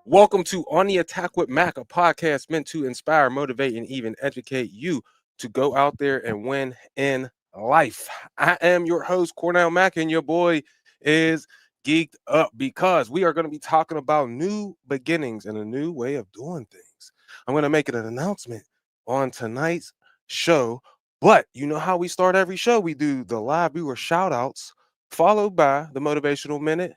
Welcome to On the Attack with Mac, a podcast meant to inspire, motivate, and even educate you to go out there and win in life. I am your host, Cornell Mack, and your boy is geeked up because we are going to be talking about new beginnings and a new way of doing things. I'm going to make it an announcement on tonight's show, but you know how we start every show? We do the live viewer shout outs, followed by the motivational minute,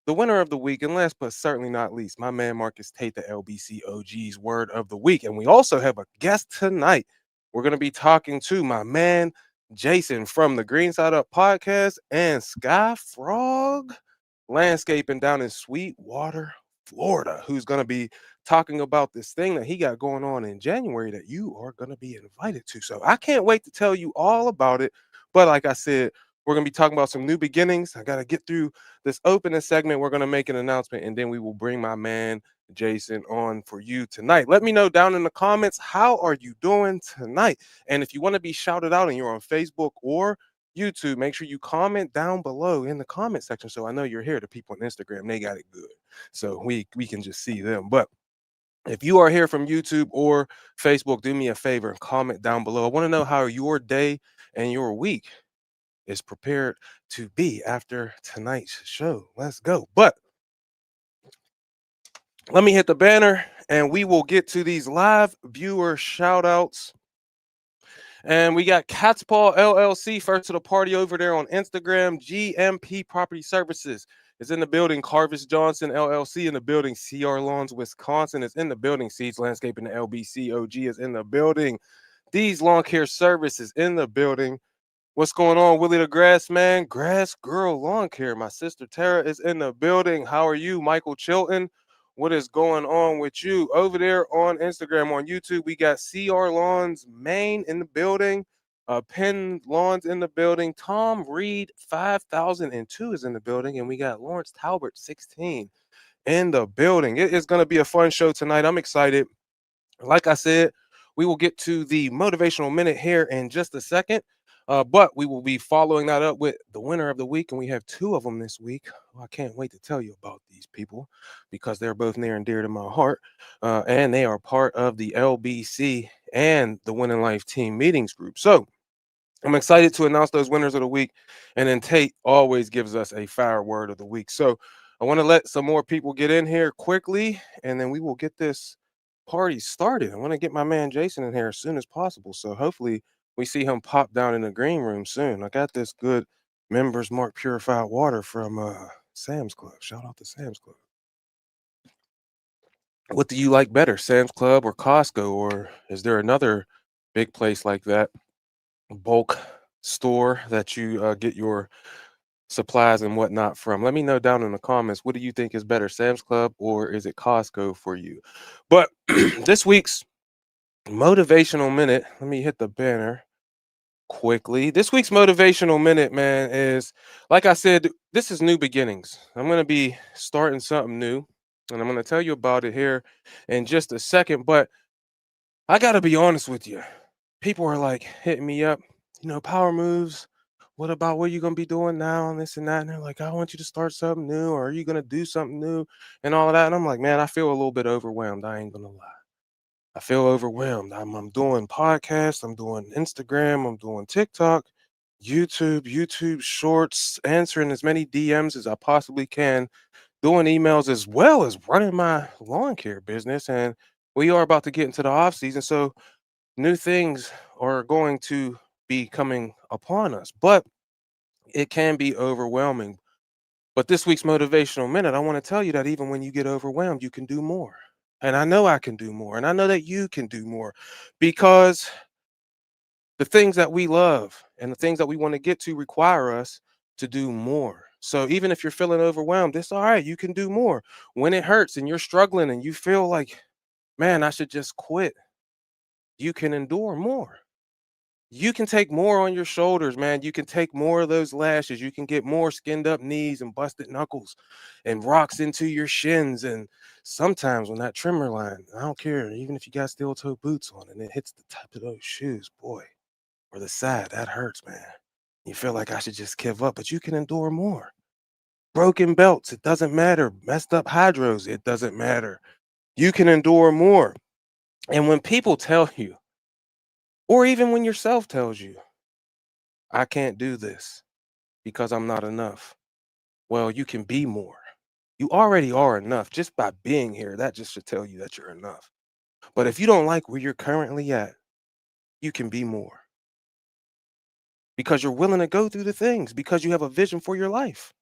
the winner of the week, and last but certainly not least, my man Marcus Tate, the LBC OG's word of the week. And we also have a guest tonight. We're going to be talking to my man Jason from the Green Side Up podcast and SkyFrog Landscaping down in Sweetwater, Florida, who's going to be talking about this thing that he got going on in January that you are going to be invited to. So I can't wait to tell you all about it. But like I said, we're going to be talking about some new beginnings. I got to get through this opening segment. We're going to make an announcement and then we will bring my man Jason on for you tonight. Let me know down in the comments, how are you doing tonight? And if you want to be shouted out and you're on Facebook or YouTube, make sure you comment down below in the comment section so I know you're here. The people on Instagram, they got it good. So we can just see them. But if you are here from YouTube or Facebook, do me a favor and comment down below. I want to know how your day and your week is prepared to be after tonight's show. Let's go. But let me hit the banner and we will get to these live viewer shout outs. And we got Catspaw LLC first to the party over there on Instagram. GMP Property Services is in the building. Carvis Johnson LLC in the building. CR Lawns, Wisconsin is in the building. Seeds Landscaping, the LBCOG is in the building. These Lawn Care Services in the building. What's going on, Willie the Grass Man? Grass Girl Lawn Care. My sister Tara is in the building. How are you, Michael Chilton? What is going on with you? Over there on Instagram, on YouTube, we got CR Lawns Maine in the building. Penn Lawns in the building. Tom Reed 5002 is in the building. And we got Lawrence Talbert 16 in the building. It is going to be a fun show tonight. I'm excited. Like I said, we will get to the motivational minute here in just a second. But we will be following that up with the winner of the week, and we have two of them this week. Well, I can't wait to tell you about these people because they're both near and dear to my heart, and they are part of the LBC and the Winning Life Team Meetings group. So I'm excited to announce those winners of the week, and then Tate always gives us a fire word of the week. So I want to let some more people get in here quickly, and then we will get this party started. I want to get my man Jason in here as soon as possible. So hopefully we see him pop down in the green room soon. I got this good members mark purified water from Sam's Club. Shout out to Sam's Club. What do you like better, Sam's Club or Costco? Or is there another big place like that, bulk store that you get your supplies and whatnot from? Let me know down in the comments. What do you think is better, Sam's Club or is it Costco for you? But this week's motivational minute, let me hit the banner quickly. This week's motivational minute, man, is like I said, this is new beginnings. I'm going to be starting something new and I'm going to tell you about it here in just a second. But I got to be honest with you. People are like hitting me up, power moves. What about what you going to be doing now and this and that? And they're like, I want you to start something new, or are you going to do something new and all of that? And I'm like, man, I feel a little bit overwhelmed. I ain't going to lie. I feel overwhelmed. I'm doing podcasts, I'm doing Instagram, I'm doing TikTok, YouTube Shorts, answering as many DMs as I possibly can, doing emails as well as running my lawn care business. And we are about to get into the off season, so new things are going to be coming upon us. But it can be overwhelming. But this week's motivational minute, I want to tell you that even when you get overwhelmed, you can do more. And I know I can do more. And I know that you can do more because the things that we love and the things that we want to get to require us to do more. So even if you're feeling overwhelmed, it's all right. You can do more. When it hurts and you're struggling and you feel like, man, I should just quit, you can endure more. You can take more on your shoulders, man. You can take more of those lashes. You can get more skinned up knees and busted knuckles and rocks into your shins. And sometimes when that trimmer line, I don't care, even if you got steel toe boots on and it hits the top of those shoes, boy, or the side, that hurts, man. You feel like I should just give up, but you can endure more. broken belts, it doesn't matter. Messed up hydros, it doesn't matter. You can endure more. And when people tell you, or even when yourself tells you, I can't do this because I'm not enough, well, you can be more. You already are enough just by being here. That just should tell you that you're enough. But if you don't like where you're currently at, you can be more because you're willing to go through the things because you have a vision for your life.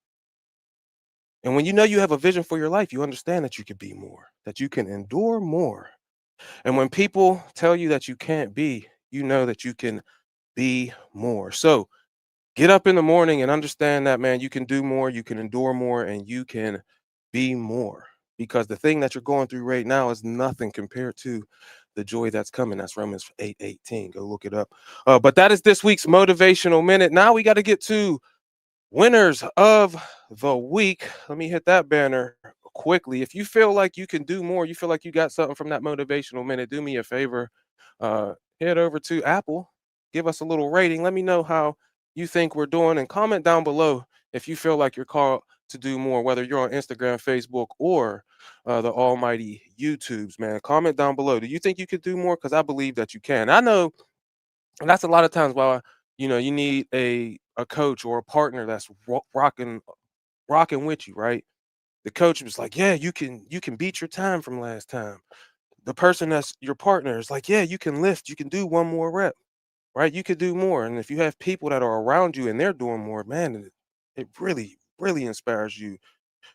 And when you know you have a vision for your life, you understand that you can be more, that you can endure more. And when people tell you that you can't be, you know that you can be more. So get up in the morning and understand that, man, you can do more, you can endure more, and you can be more. Because the thing that you're going through right now is nothing compared to the joy that's coming. That's Romans 8:18. Go look it up. But that is this week's motivational minute. Now we got to get to winners of the week. Let me hit that banner quickly. If you feel like you can do more, you feel like you got something from that motivational minute, do me a favor. Head over to Apple, give us a little rating. Let me know how you think we're doing and comment down below if you feel like you're called to do more, whether you're on Instagram, Facebook, or the almighty YouTubes, man. Comment down below. Do you think you could do more? Because I believe that you can. I know, and that's a lot of times why you need a coach or a partner that's rocking with you, right? The coach was like, yeah, you can beat your time from last time. The person that's your partner is like, yeah, you can lift, you can do one more rep, right? You could do more. And if you have people that are around you and they're doing more, man, it really, really inspires you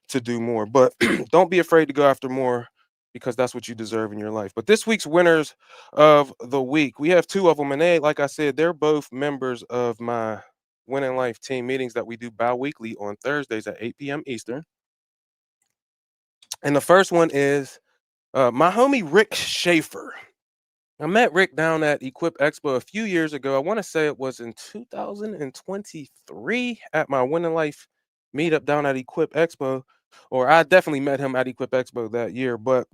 to do more. But don't be afraid to go after more because that's what you deserve in your life. But this week's winners of the week, we have two of them. And they, like I said, they're both members of my Winning Life team meetings that we do bi-weekly on Thursdays at 8 p.m. Eastern. And the first one is my homie Rick Schaefer. I met Rick down at Equip Expo a few years ago. I want to say it was in 2023 at my Winning Life meetup down at Equip Expo, or I definitely met him at Equip Expo that year. But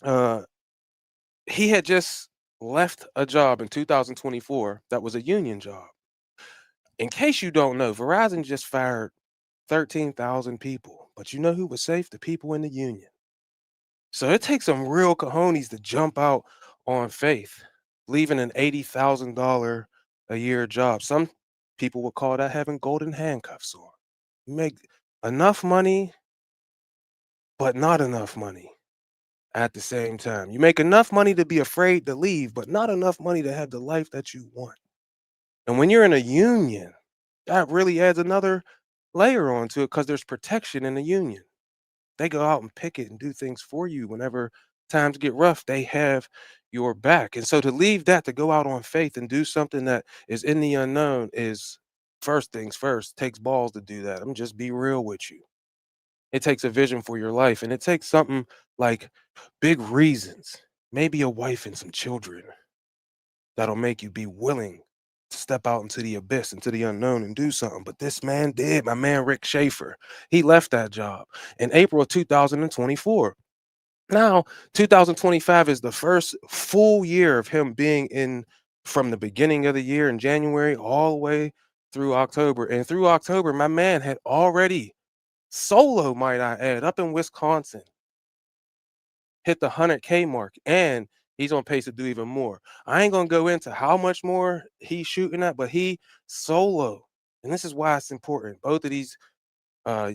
uh, he had just left a job in 2024 that was a union job. In case you don't know, Verizon just fired 13,000 people, but you know who was safe? The people in the union. So it takes some real cojones to jump out on faith, leaving an $80,000 a year job. Some people would call that having golden handcuffs on. You make enough money, but not enough money at the same time. You make enough money to be afraid to leave, but not enough money to have the life that you want. And when you're in a union, that really adds another layer onto it because there's protection in the union. They go out and pick it and do things for you whenever times get rough. They have your back. And so to leave that to go out on faith and do something that is in the unknown is first things first. Takes balls to do that. I'm just be real with you. It takes a vision for your life, and it takes something like big reasons, maybe a wife and some children that'll make you be willing to step out into the abyss, into the unknown and do something. But this man did, my man Rick Schaefer. He left that job in April of 2024. Now, 2025 is the first full year of him being in from the beginning of the year in January all the way through October. And through October, my man had already solo, might I add, up in Wisconsin, hit the 100K mark, and he's on pace to do even more. I ain't gonna go into how much more he's shooting at, but he solo, and this is why it's important. Both of these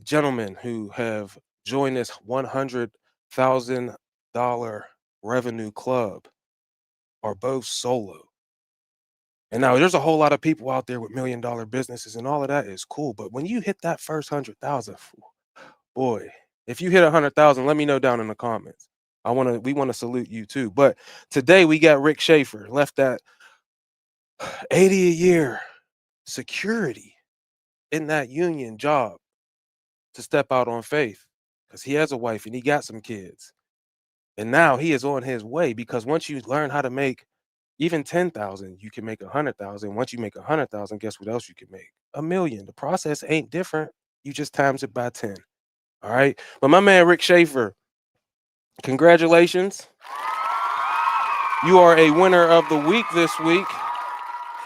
gentlemen who have joined this $100,000 revenue club are both solo. And now there's a whole lot of people out there with $1 million businesses, and all of that is cool. But when you hit that first 100,000, boy, if you hit 100,000, let me know down in the comments. We want to salute you too. But today we got Rick Schaefer left that 80 a year security in that union job to step out on faith because he has a wife and he got some kids. And now he is on his way because once you learn how to make even 10,000, you can make 100,000. Once you make 100,000, guess what else you can make? 1 million. The process ain't different. You just times it by 10. All right. But my man Rick Schaefer, congratulations. You are a winner of the week this week.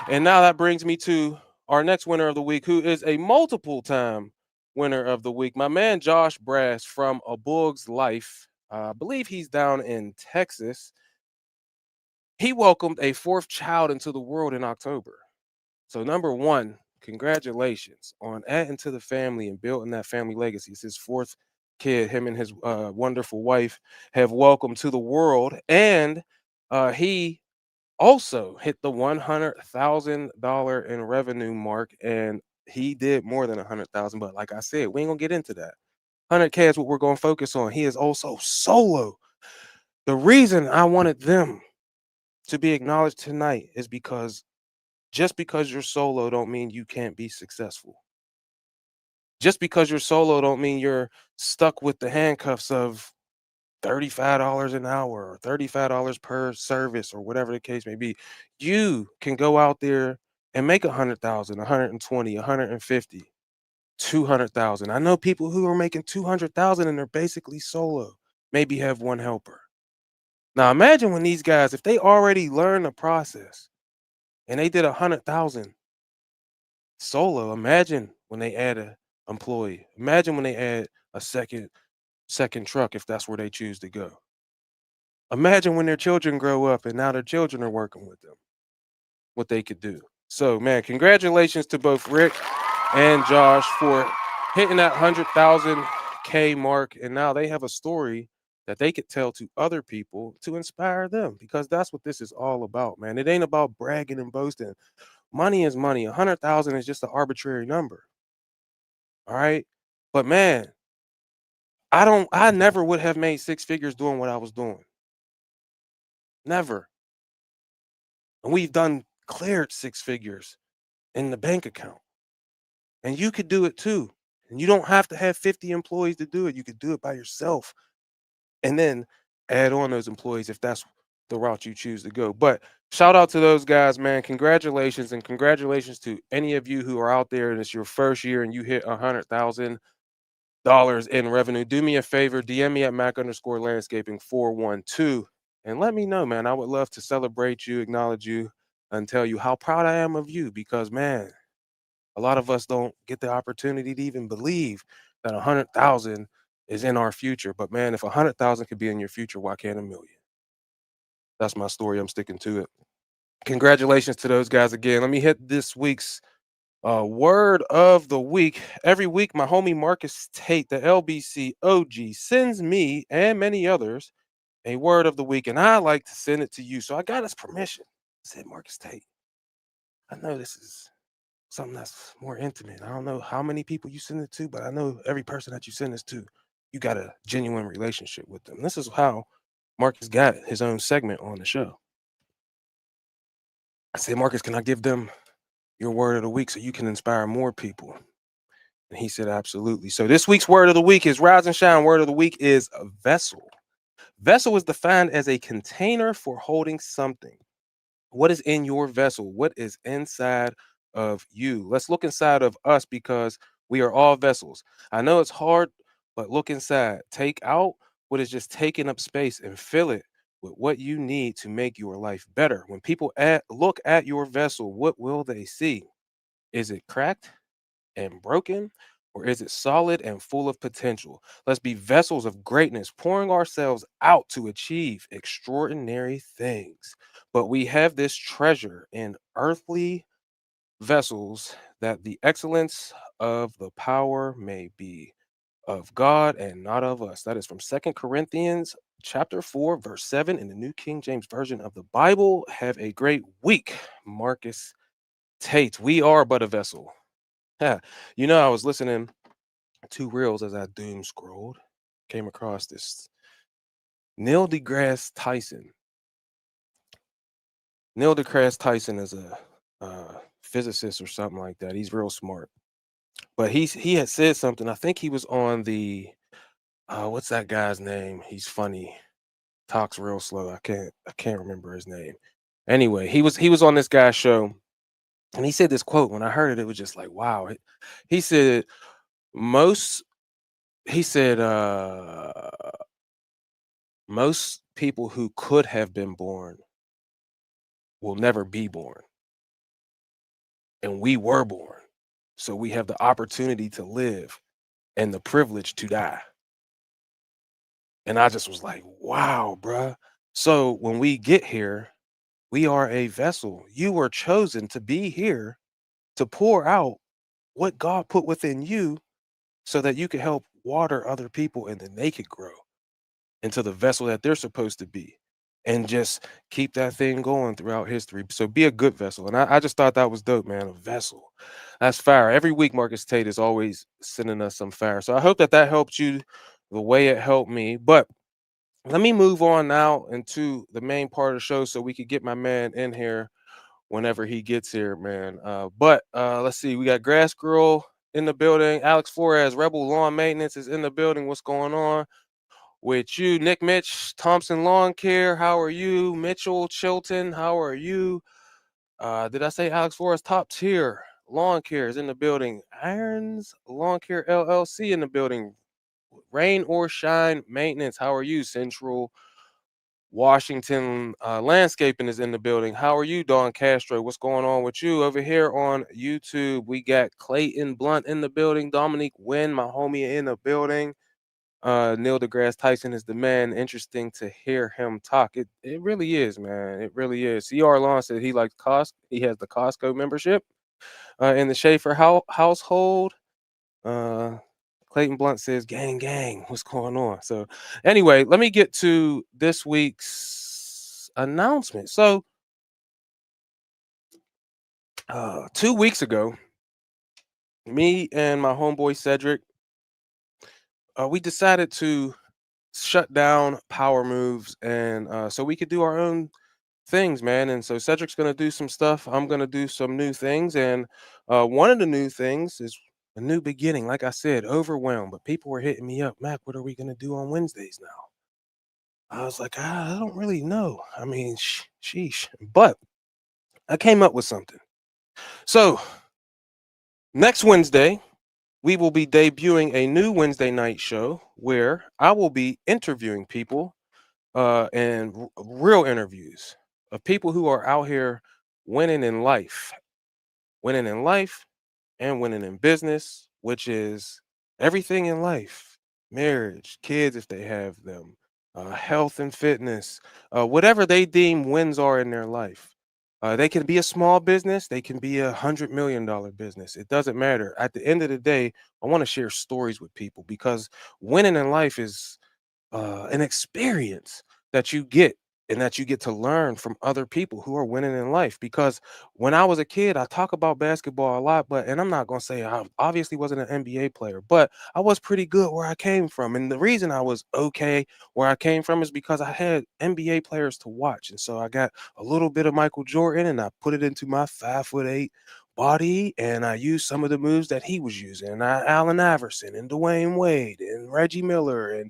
And now that brings me to our next winner of the week, who is a multiple time winner of the week. My man Josh Brass from A Bug's Life, I believe he's down in Texas. He welcomed a fourth child into the world in October. So, number one, congratulations on adding to the family and building that family legacy. It's his fourth kid, him and his wonderful wife have welcomed to the world. And he also hit the $100,000 in revenue mark. And he did more than 100,000. But like I said, we ain't going to get into that. 100K is what we're going to focus on. He is also solo. The reason I wanted them to be acknowledged tonight is because just because you're solo don't mean you can't be successful. Just because you're solo don't mean you're stuck with the handcuffs of $35 an hour or $35 per service or whatever the case may be. You can go out there and make 100,000, 120, 150, 200,000. I know people who are making 200,000 and they're basically solo, maybe have one helper. Now imagine when these guys, if they already learned the process and they did 100,000 solo, imagine when they add a employee. Imagine when they add a second truck if that's where they choose to go. Imagine when their children grow up and now their children are working with them, what they could do. So, man, congratulations to both Rick and Josh for hitting that 100,000K mark. And now they have a story that they could tell to other people to inspire them because that's what this is all about, man. It ain't about bragging and boasting. Money is money. 100,000 is just an arbitrary number. All right. But man, I never would have made six figures doing what I was doing. Never. And we've done cleared six figures in the bank account. And you could do it too. And you don't have to have 50 employees to do it. You could do it by yourself and then add on those employees if that's the route you choose to go. But shout out to those guys, man. Congratulations. And congratulations to any of you who are out there and it's your first year and you hit 100,000 in revenue. Do me a favor, DM me at Mac_landscaping 412 and let me know, man. I would love to celebrate you, acknowledge you, and tell you how proud I am of you because, man, a lot of us don't get the opportunity to even believe that 100,000 is in our future. But man, if 100,000 could be in your future, why can't a million? That's my story. I'm sticking to it. Congratulations to those guys again. Let me hit this week's word of the week. Every week, my homie Marcus Tate, the LBC OG, sends me and many others a word of the week, and I like to send it to you. So I got his permission. I said, Marcus Tate, I know this is something that's more intimate. I don't know how many people you send it to, but I know every person that you send this to, you got a genuine relationship with them. This is how Marcus got his own segment on the show. I said, Marcus, can I give them your word of the week so you can inspire more people? And he said, absolutely. So this week's word of the week is rise and shine. Word of the week is a vessel. Vessel is defined as a container for holding something. What is in your vessel? What is inside of you? Let's look inside of us because we are all vessels. I know it's hard, but look inside. Take out what is just taking up space and fill it with what you need to make your life better. When people look at your vessel, what will they see? Is it cracked and broken? Or is it solid and full of potential? Let's be vessels of greatness, pouring ourselves out to achieve extraordinary things. But we have this treasure in earthly vessels that the excellence of the power may be of God and not of us. That is from Second Corinthians chapter 4, verse 7 in the New King James Version of the Bible. Have a great week, Marcus Tate. We are but a vessel. Yeah. I was listening to reels as I doom scrolled, came across this Neil deGrasse Tyson. Neil deGrasse Tyson is a physicist or something like that. He's real smart, but he had said something. I think he was on the what's that guy's name? He's funny, talks real slow. I can't remember his name. Anyway, he was on this guy's show, and he said this quote. When I heard it, it was just like wow. He said most. He said most people who could have been born will never be born. And we were born. So we have the opportunity to live. and the privilege to die. And I just was like, wow, bruh. So when we get here, we are a vessel. You were chosen to be here to pour out what God put within you so that you can help water other people and then they could grow into the vessel that they're supposed to be and just keep that thing going throughout history. So be a good vessel. And I just thought that was dope, man. A vessel. That's fire. Every week, Marcus Tate is always sending us some fire. So I hope that that helped you the way it helped me. But let me move on now into the main part of the show so we could get my man in here whenever he gets here, man. But let's see. We got Grass Girl in the building. Alex Flores, Rebel Lawn Maintenance is in the building. What's going on with you? Nick Mitch, Thompson Lawn Care. How are you? Mitchell Chilton, how are you? Did I say Alex Flores? Top tier lawn care is in the building. Irons Lawn Care LLC in the building. Rain or shine maintenance. How are you? Central Washington Landscaping is in the building. How are you, Don Castro? What's going on with you over here on YouTube? We got Clayton Blunt in the building. Dominique Wynn, my homie, in the building. Neil deGrasse Tyson is the man. Interesting to hear him talk. It really is, man. It really is. CR Lawn said he likes Costco. He has the Costco membership in the Schaefer household. Uh, Clayton Blunt says, "Gang, gang, what's going on?" So, anyway, let me get to this week's announcement. So, 2 weeks ago, me and my homeboy Cedric, we decided to shut down Power Moves, and so we could do our own things, man. And so Cedric's gonna do some stuff. I'm gonna do some new things, and one of the new things is a new beginning. Like I said, overwhelmed, but people were hitting me up, Mac. What are we gonna do on Wednesdays now? I was like, I don't really know. I mean, sheesh. But I came up with something. So next Wednesday, we will be debuting a new Wednesday night show where I will be interviewing people and real interviews of people who are out here winning in life, winning in life and winning in business, which is everything in life: marriage, kids if they have them, health and fitness, whatever they deem wins are in their life. They can be a small business, they can be $100 million business. It doesn't matter. At the end of the day, I want to share stories with people because winning in life is an experience that you get and that you get to learn from other people who are winning in life. Because when I was a kid, I talk about basketball a lot, but and I'm not gonna say I obviously wasn't an NBA player, but I was pretty good where I came from. And the reason I was okay where I came from is because I had NBA players to watch. And so I got a little bit of Michael Jordan and I put it into my 5'8" body, and I used some of the moves that he was using. And Allen Iverson and Dwayne Wade and Reggie Miller and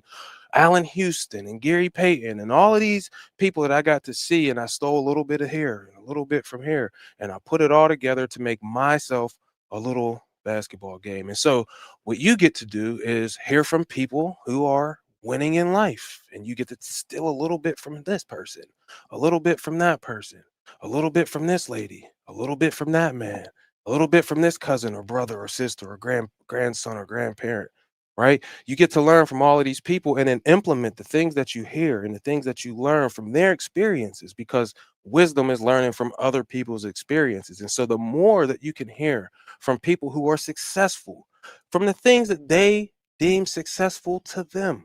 Allen Houston and Gary Payton and all of these people that I got to see, and I stole a little bit of here and a little bit from here, and I put it all together to make myself a little basketball game. And so, what you get to do is hear from people who are winning in life, and you get to steal a little bit from this person, a little bit from that person, a little bit from this lady, a little bit from that man, a little bit from this cousin or brother or sister or grandson or grandparent, right? You get to learn from all of these people and then implement the things that you hear and the things that you learn from their experiences, because wisdom is learning from other people's experiences. And so the more that you can hear from people who are successful, from the things that they deem successful to them,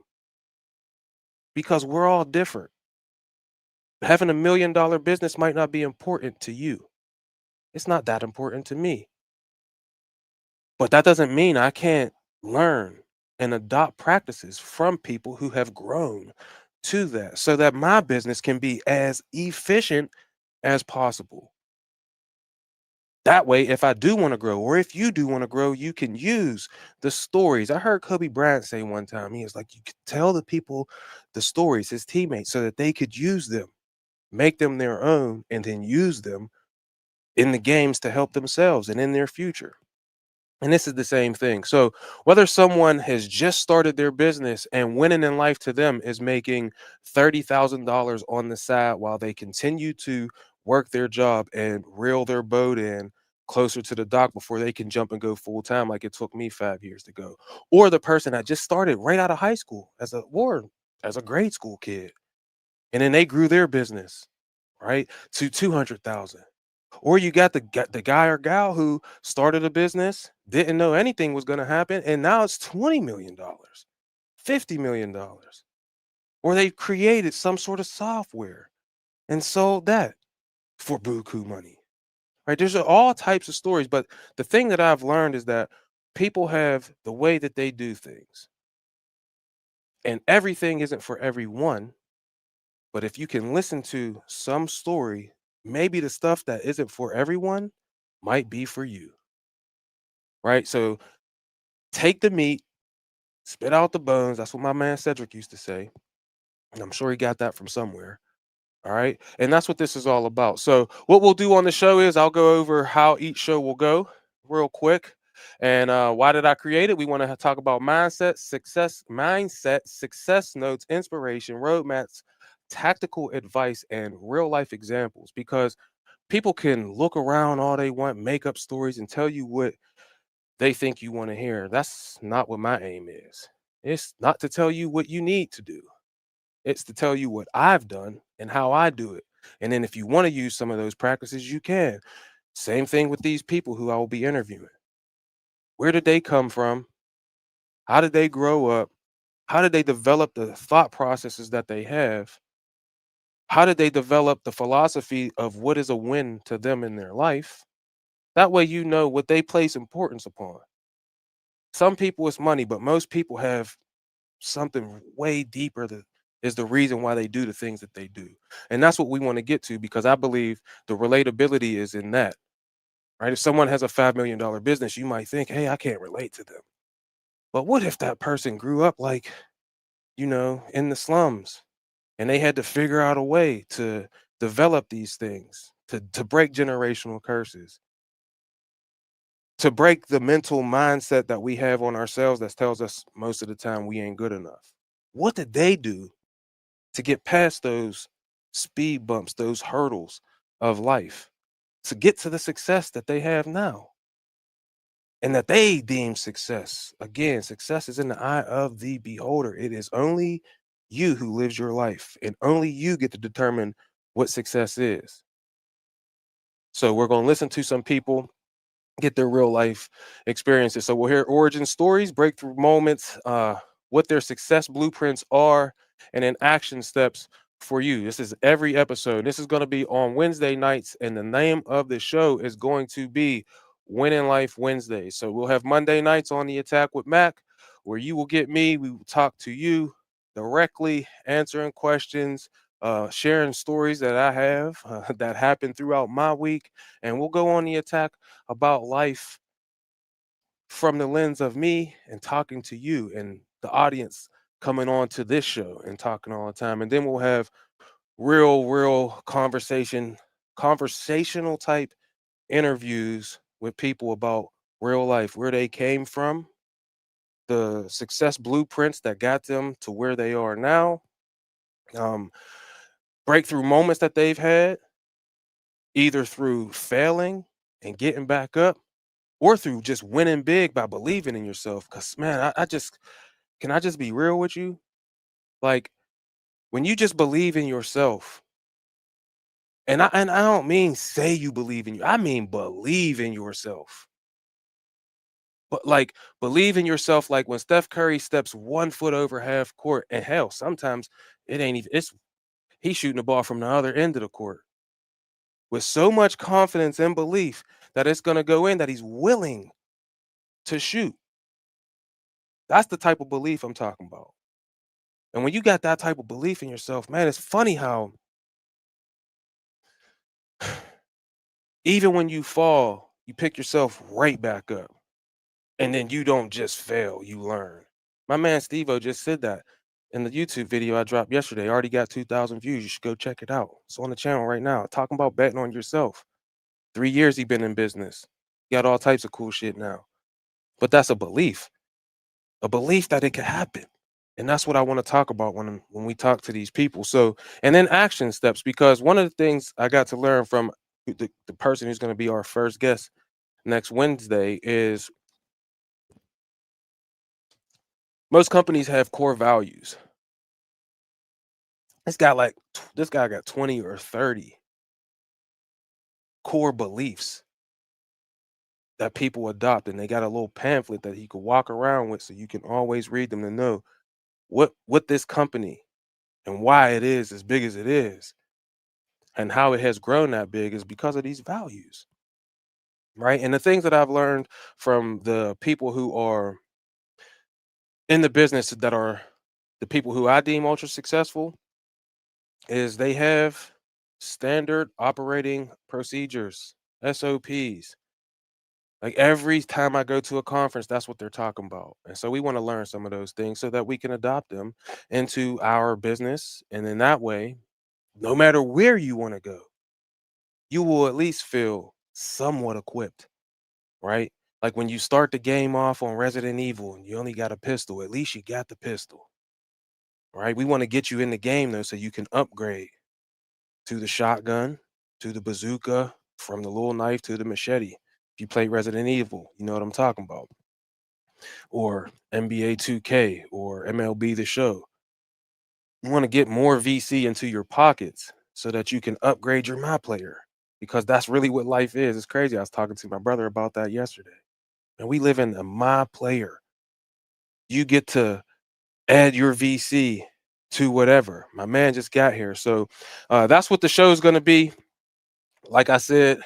because we're all different. Having $1 million business might not be important to you. It's not that important to me. But that doesn't mean I can't learn and adopt practices from people who have grown to that so that my business can be as efficient as possible. That way, if I do want to grow, or if you do want to grow, you can use the stories. I heard Kobe Bryant say one time, he was like, you could tell the people the stories, his teammates, so that they could use them, make them their own, and then use them in the games to help themselves and in their future. And this is the same thing. So, whether someone has just started their business and winning in life to them is making $30,000 on the side while they continue to work their job and reel their boat in, closer to the dock before they can jump and go full time like it took me 5 years to go. Or the person that just started right out of high school as a grade school kid, and then they grew their business, right, to 200,000. Or you got the guy or gal who started a business, didn't know anything was going to happen, and now it's $20 million, $50 million. Or they created some sort of software and sold that for buku money. Right? There's all types of stories, but the thing that I've learned is that people have the way that they do things, and everything isn't for everyone. But if you can listen to some story, maybe the stuff that isn't for everyone might be for you, right? So take the meat, spit out the bones. That's what my man Cedric used to say. And I'm sure he got that from somewhere. All right. And that's what this is all about. So, what we'll do on the show is I'll go over how each show will go real quick. And why did I create it? We want to talk about mindset, success notes, inspiration, roadmaps, tactical advice, and real life examples. Because people can look around all they want, make up stories, and tell you what they think you want to hear. That's not what my aim is. It's not to tell you what you need to do. It's to tell you what I've done and how I do it. And then if you want to use some of those practices, you can. Same thing with these people who I will be interviewing. Where did they come from? How did they grow up? How did they develop the thought processes that they have? How did they develop the philosophy of what is a win to them in their life? That way you know what they place importance upon. Some people it's money, but most people have something way deeper that is the reason why they do the things that they do. And that's what we want to get to because I believe the relatability is in that, right? If someone has a $5 million business, you might think, hey, I can't relate to them. But what if that person grew up like, in the slums and they had to figure out a way to develop these things, to break generational curses, to break the mental mindset that we have on ourselves that tells us most of the time we ain't good enough. What did they do to get past those speed bumps, those hurdles of life, to get to the success that they have now and that they deem success? Again, success is in the eye of the beholder. It is only you who lives your life, and only you get to determine what success is. So, we're going to listen to some people get their real life experiences. So we'll hear origin stories, breakthrough moments, what their success blueprints are, and then action steps for you. This is every episode. This is going to be on Wednesday nights, and the name of the show is going to be Winning Life Wednesday. So we'll have Monday nights on the Attack with Mac, where you will get me. We will talk to you directly, answering questions, sharing stories that I have that happened throughout my week, and we'll go on the attack about life from the lens of me and talking to you and the audience coming on to this show and talking all the time. And then we'll have real conversational type interviews with people about real life, where they came from, the success blueprints that got them to where they are now, um, breakthrough moments that they've had, either through failing and getting back up or through just winning big by believing in yourself. Cause man, I just can I just be real with you? Like when you just believe in yourself, and I don't mean say you believe in you, I mean believe in yourself. But like believe in yourself, like when Steph Curry steps 1 foot over half court, and hell, sometimes it ain't even it's he's shooting the ball from the other end of the court with so much confidence and belief that it's gonna go in that he's willing to shoot. That's the type of belief I'm talking about. And when you got that type of belief in yourself, man, it's funny how even when you fall, you pick yourself right back up. And then you don't just fail, you learn. My man Steve-O just said that in the YouTube video I dropped yesterday. Already got 2,000 views. You should go check it out. It's on the channel right now. Talking about betting on yourself. 3 years he been in business. Got all types of cool shit now. But that's a belief that it could happen. And that's what I want to talk about when we talk to these people. So, and then action steps, because one of the things I got to learn from the person who's going to be our first guest next Wednesday is most companies have core values. This guy got 20 or 30 core beliefs that people adopt, and they got a little pamphlet that he could walk around with so you can always read them to know what this company and why it is as big as it is and how it has grown that big is because of these values, right? And the things that I've learned from the people who are in the business that are the people who I deem ultra successful is they have standard operating procedures, SOPs. Like every time I go to a conference, that's what they're talking about. And so we want to learn some of those things so that we can adopt them into our business. And in that way, no matter where you want to go, you will at least feel somewhat equipped, right? Like when you start the game off on Resident Evil and you only got a pistol, at least you got the pistol, right? We want to get you in the game though so you can upgrade to the shotgun, to the bazooka, from the little knife to the machete. If you play Resident Evil, you know what I'm talking about. Or NBA 2K or MLB The Show. You want to get more VC into your pockets so that you can upgrade your My Player because that's really what life is. It's crazy. I was talking to my brother about that yesterday. And we live in a My Player. You get to add your VC to whatever. My man just got here. So that's what the show is going to be. Like I said,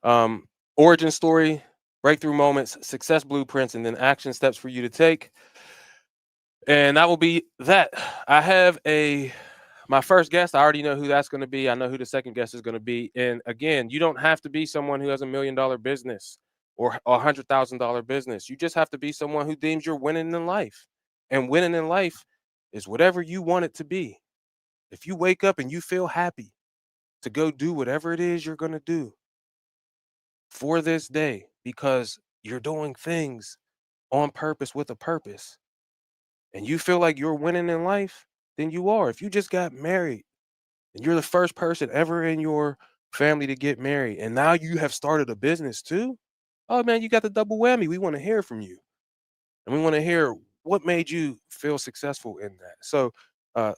um, origin story, breakthrough moments, success blueprints, and then action steps for you to take. And that will be that. I have my first guest. I already know who that's going to be. I know who the second guest is going to be. And again, you don't have to be someone who has $1 million business or $100,000 business. You just have to be someone who deems you're winning in life. And winning in life is whatever you want it to be. If you wake up and you feel happy to go do whatever it is you're going to do for this day because you're doing things on purpose with a purpose and you feel like you're winning in life, then you are. If you just got married and you're the first person ever in your family to get married, and now you have started a business too, oh man, you got the double whammy. We want to hear from you, and we want to hear what made you feel successful in that. So, uh,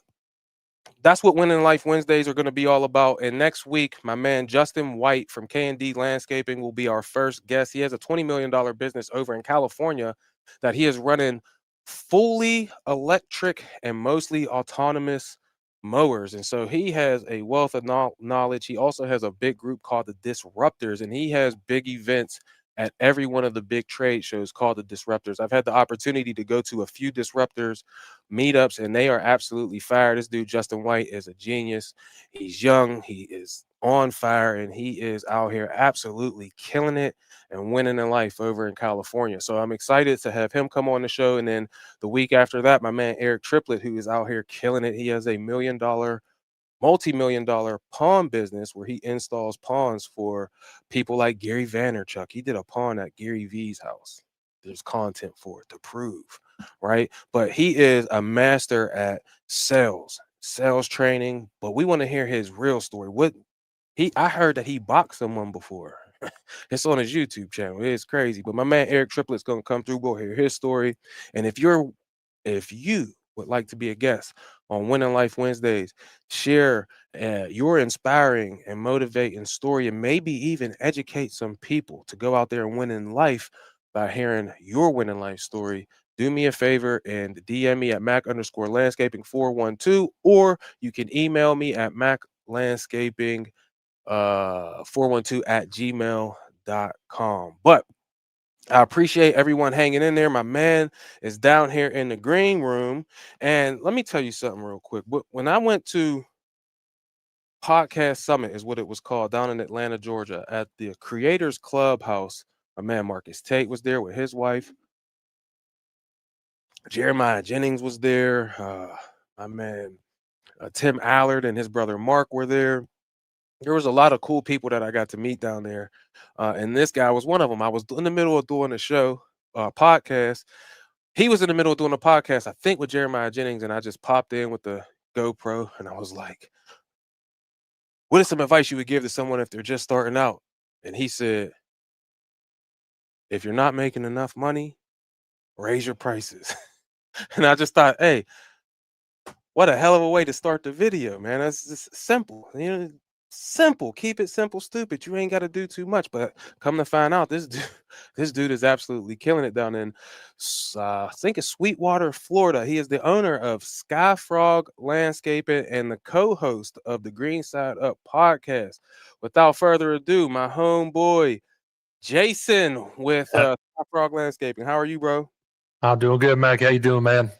that's what Winning Life Wednesdays are going to be all about. And next week, my man Justin White from K&D Landscaping will be our first guest. He has a $20 million business over in California that he is running fully electric and mostly autonomous mowers. And so he has a wealth of knowledge. He also has a big group called the Disruptors, and he has big events at every one of the big trade shows called the Disruptors. I've had the opportunity to go to a few Disruptors meetups, and they are absolutely fire. This dude, Justin White, is a genius. He's young, he is on fire, and he is out here absolutely killing it and winning in life over in California. So I'm excited to have him come on the show. And then the week after that, my man Eric Triplett, who is out here killing it. He has a multi-million dollar pawn business where he installs pawns for people like Gary Vaynerchuk. He did a pawn at Gary V's house. There's content for it to prove, right? But he is a master at sales training. But we want to hear his real story. I heard that he boxed someone before. It's on his YouTube channel. It's crazy. But my man Eric Triplett's gonna come through. We'll hear his story. And if you would like to be a guest on Winning Life Wednesdays, share your inspiring and motivating story, and maybe even educate some people to go out there and win in life by hearing your winning life story. Do me a favor and DM me at Mac_landscaping 412, or you can email me at maclandscaping 412 at gmail.com. But I appreciate everyone hanging in there. My man is down here in the green room. And let me tell you something real quick. When I went to Podcast Summit, is what it was called, down in Atlanta, Georgia, at the Creators Clubhouse, my man Marcus Tate was there with his wife. Jeremiah Jennings was there. My man Tim Allard and his brother Mark were there. There was a lot of cool people that I got to meet down there. And this guy was one of them. I was in the middle of doing a show, podcast. He was in the middle of doing a podcast, I think, with Jeremiah Jennings. And I just popped in with the GoPro and I was like, what is some advice you would give to someone if they're just starting out? And he said, if you're not making enough money, raise your prices. And I just thought, hey, what a hell of a way to start the video, man. That's just simple. Simple. Keep it simple, stupid. You ain't got to do too much. But come to find out, this dude, this dude is absolutely killing it down in, I think it's Sweetwater, Florida. He is the owner of SkyFrog Landscaping and the co-host of the Green Side Up podcast. Without further ado, my homeboy Jason with SkyFrog Landscaping. How are you, bro? I'm doing good, Mac. How you doing, man?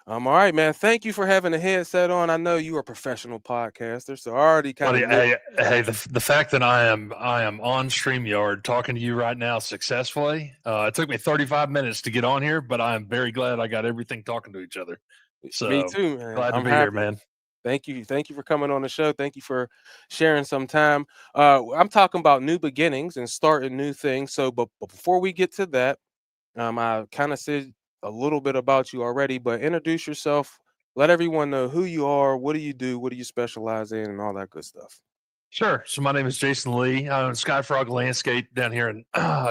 I'm all right, man. Thank you for having the headset on. I know you are a professional podcaster, so I already kind Buddy, of look. the fact that I am on StreamYard talking to you right now successfully. It took me 35 minutes to get on here, but I'm very glad I got everything talking to each other. Me So too, man. glad to I'm be here, happy. man. Thank you for coming on the show. Thank you for sharing some time. I'm talking about new beginnings and starting new things. So, but before we get to that, I kind of said a little bit about you already, but introduce yourself. Let everyone know who you are. What do you do? What do you specialize in, and all that good stuff. Sure. So my name is Jason Lee. I'm SkyFrog Landscape down here in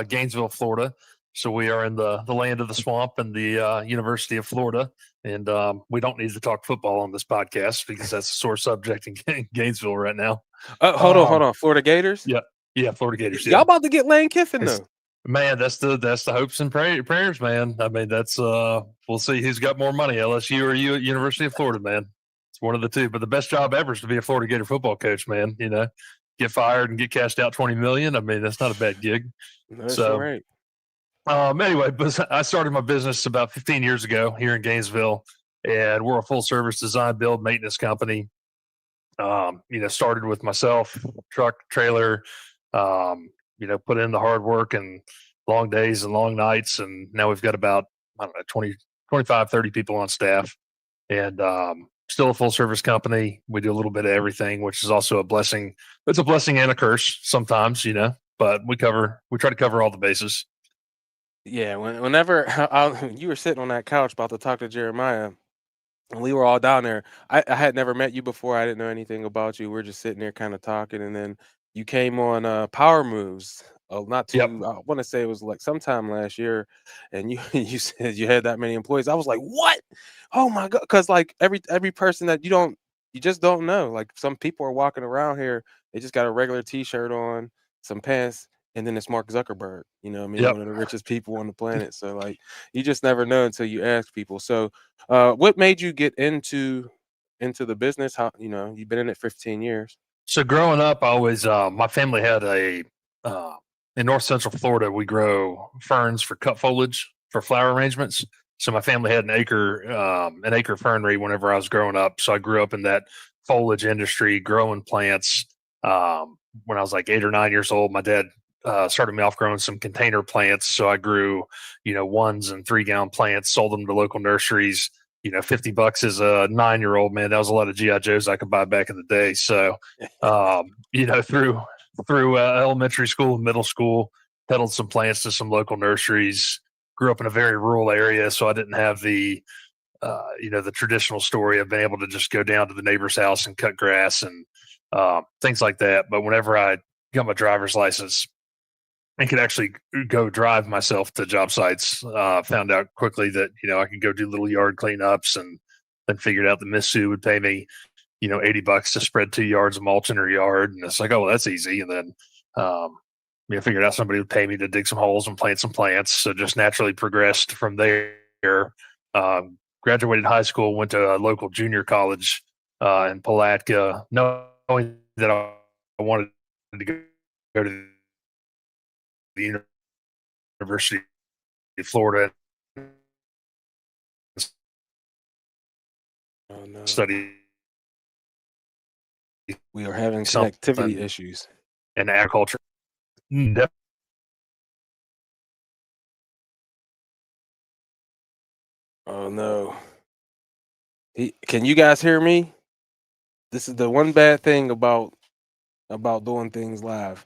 Gainesville, Florida. So we are in the land of the swamp and the University of Florida. And we don't need to talk football on this podcast because that's a sore subject in Gainesville right now. Hold Um, on. Florida Gators. yeah, yeah, Florida Gators. Y'all Yeah. about to get Lane Kiffin It's though. Man, that's the hopes and prayers, man. I mean, that's we'll see who's got more money, LSU or you at University of Florida, man. It's one of the two. But the best job ever is to be a Florida Gator football coach, man. Get fired and get cashed out 20 million. I mean, that's not a bad gig. That's So right. anyway, but I started my business about 15 years ago here in Gainesville, and we're a full service design build maintenance company. Started with myself, truck, trailer, put in the hard work and long days and long nights. And now we've got about, I don't know, 20, 25, 30 people on staff and still a full service company. We do a little bit of everything, which is also a blessing. It's a blessing and a curse sometimes, but we try to cover all the bases. Yeah. Whenever you were sitting on that couch about to talk to Jeremiah, and we were all down there. I had never met you before. I didn't know anything about you. We are just sitting there kind of talking, and then you came on Power Moves. Not Yep. too. I want to say it was like sometime last year, and you you said you had that many employees. I was like, what? Oh my god! Because like every person that you just don't know. Like some people are walking around here, they just got a regular T-shirt on, some pants, and then it's Mark Zuckerberg. You know what I mean? Yep. One of the richest people on the planet. So like, you just never know until you ask people. So what made you get into the business? How you've been in it for 15 years. So growing up, I always my family had uh, in North Central Florida. We grow ferns for cut foliage for flower arrangements. So my family had an acre fernery whenever I was growing up. So I grew up in that foliage industry, growing plants. When I was like 8 or 9 years old, my dad started me off growing some container plants. So I grew, 1s and 3 gallon plants, sold them to local nurseries. $50 as a 9 year old, man, that was a lot of GI Joes I could buy back in the day. So, through elementary school and middle school, peddled some plants to some local nurseries. Grew up in a very rural area, so I didn't have the traditional story of being able to just go down to the neighbor's house and cut grass and things like that. But whenever I got my driver's license, I could actually go drive myself to job sites. Found out quickly that I could go do little yard cleanups, and then figured out the Miss Sue would pay me $80 to spread 2 yards of mulch in her yard, and it's like, oh, well, that's easy. And then figured out somebody would pay me to dig some holes and plant some plants. So just naturally progressed from there. Graduated high school, went to a local junior college in Palatka, knowing that I wanted to go to the University of Florida Oh no, study we are having connectivity something issues. in agriculture. Oh no. Can you guys hear me? This is the one bad thing about doing things live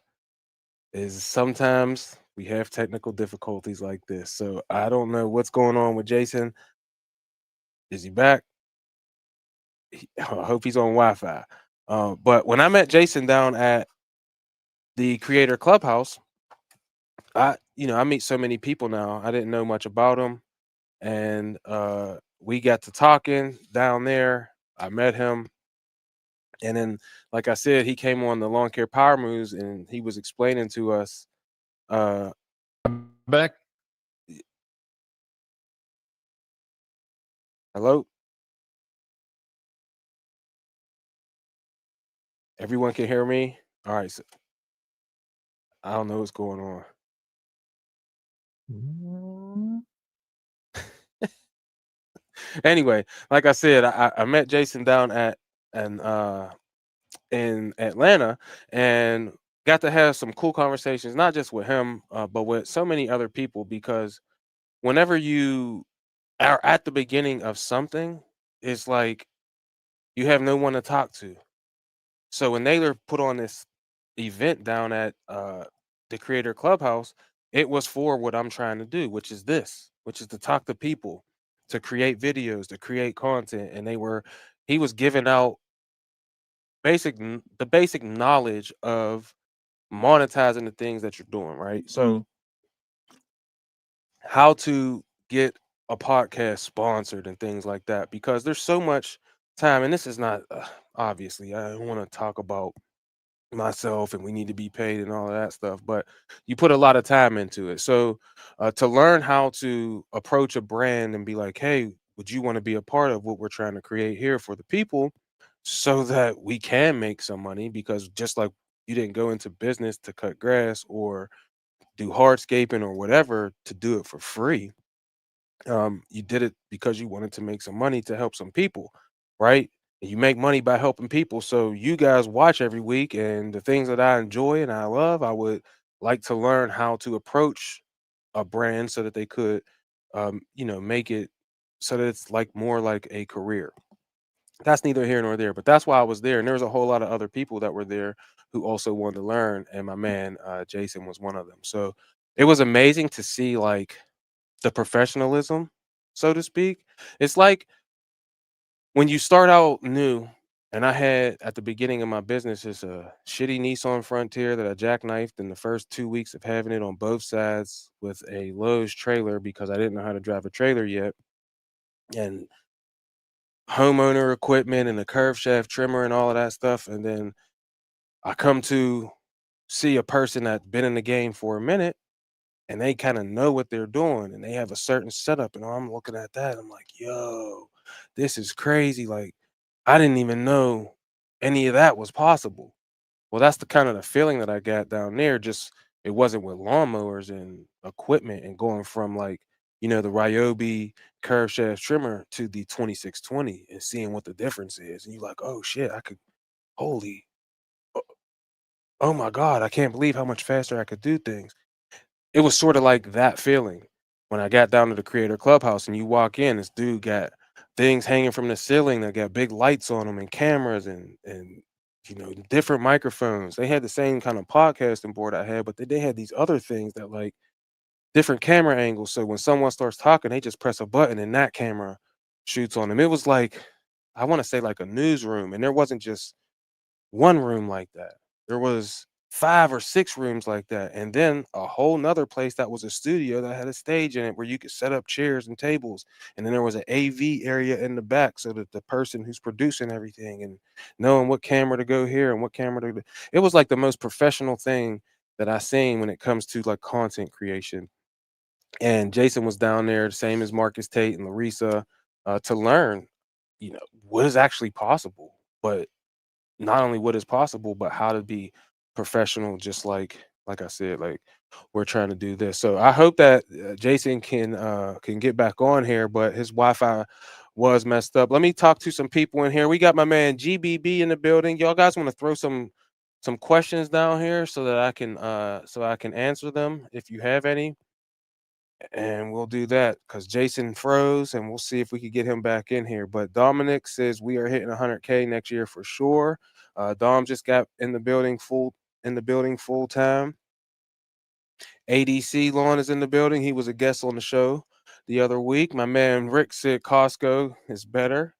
is sometimes we have technical difficulties like this. So I don't know what's going on with Jason. Is he back? I hope he's on Wi-Fi. But when I met Jason down at the Creator Clubhouse, I meet so many people now. I didn't know much about them, and we got to talking down there. I met him, and then, like I said, he came on the lawn care power moves, and he was explaining to us. Uh, Back. Hello, everyone can hear me. All right, so I don't know what's going on. Anyway, like I said, I met Jason down at and in Atlanta, and got to have some cool conversations, not just with him, but with so many other people. Because whenever you are at the beginning of something, it's like you have no one to talk to. So when they were put on this event down at the Creator Clubhouse, it was for what I'm trying to do, which is which is to talk to people, to create videos, to create content. And he was giving out the basic knowledge of monetizing the things that you're doing, right? So how to get a podcast sponsored and things like that, because there's so much time, and this is not obviously, I don't want to talk about myself and we need to be paid and all of that stuff, but you put a lot of time into it. So to learn how to approach a brand and be like, hey, would you want to be a part of what we're trying to create here for the people, so that we can make some money? Because just like you didn't go into business to cut grass or do hardscaping or whatever to do it for free. You did it because you wanted to make some money to help some people, right? And you make money by helping people. So you guys watch every week, and the things that I enjoy and I love, I would like to learn how to approach a brand so that they could, make it so that it's like more like a career. That's neither here nor there, but that's why I was there. And there was a whole lot of other people that were there who also wanted to learn. And my man, Jason, was one of them. So it was amazing to see, like, the professionalism, so to speak. It's like when you start out new, and I had at the beginning of my business is a shitty Nissan Frontier that I jackknifed in the first 2 weeks of having it on both sides with a Lowe's trailer because I didn't know how to drive a trailer yet, and homeowner equipment and a curve shaft trimmer and all of that stuff. And then I come to see a person that's been in the game for a minute, and they kind of know what they're doing and they have a certain setup. And I'm looking at that. I'm like, yo, this is crazy. Like, I didn't even know any of that was possible. Well, that's the kind of the feeling that I got down there. Just it wasn't with lawnmowers and equipment and going from, like, the Ryobi curve shaft trimmer to the 2620 and seeing what the difference is. And you're like, oh shit, holy, oh oh my God, I can't believe how much faster I could do things. It was sorta like that feeling when I got down to the Creator Clubhouse, and you walk in, this dude got things hanging from the ceiling that got big lights on them and cameras and different microphones. They had the same kind of podcasting board I had, but they had these other things that, like, different camera angles, so when someone starts talking, they just press a button and that camera shoots on them. It was like, I wanna say like a newsroom, and there wasn't just one room like that. There was 5 or 6 rooms like that, and then a whole 'nother place that was a studio that had a stage in it where you could set up chairs and tables, and then there was an AV area in the back so that the person who's producing everything and knowing what camera to go here and what camera to, it was like the most professional thing that I seen when it comes to, like, content creation. And Jason was down there, the same as Marcus Tate and Larissa, to learn, what is actually possible. But not only what is possible, but how to be professional, just like I said, like we're trying to do this. So I hope that Jason can get back on here, but his Wi-Fi was messed up. Let me talk to some people in here. We got my man GBB in the building. Y'all guys want to throw some questions down here so that I can answer them if you have any, and we'll do that because Jason froze, and we'll see if we could get him back in here. But Dominic says we are hitting 100K next year for sure. Dom just got in the building full time. ADC Lawn is in the building. He was a guest on the show the other week. My man Rick said Costco is better,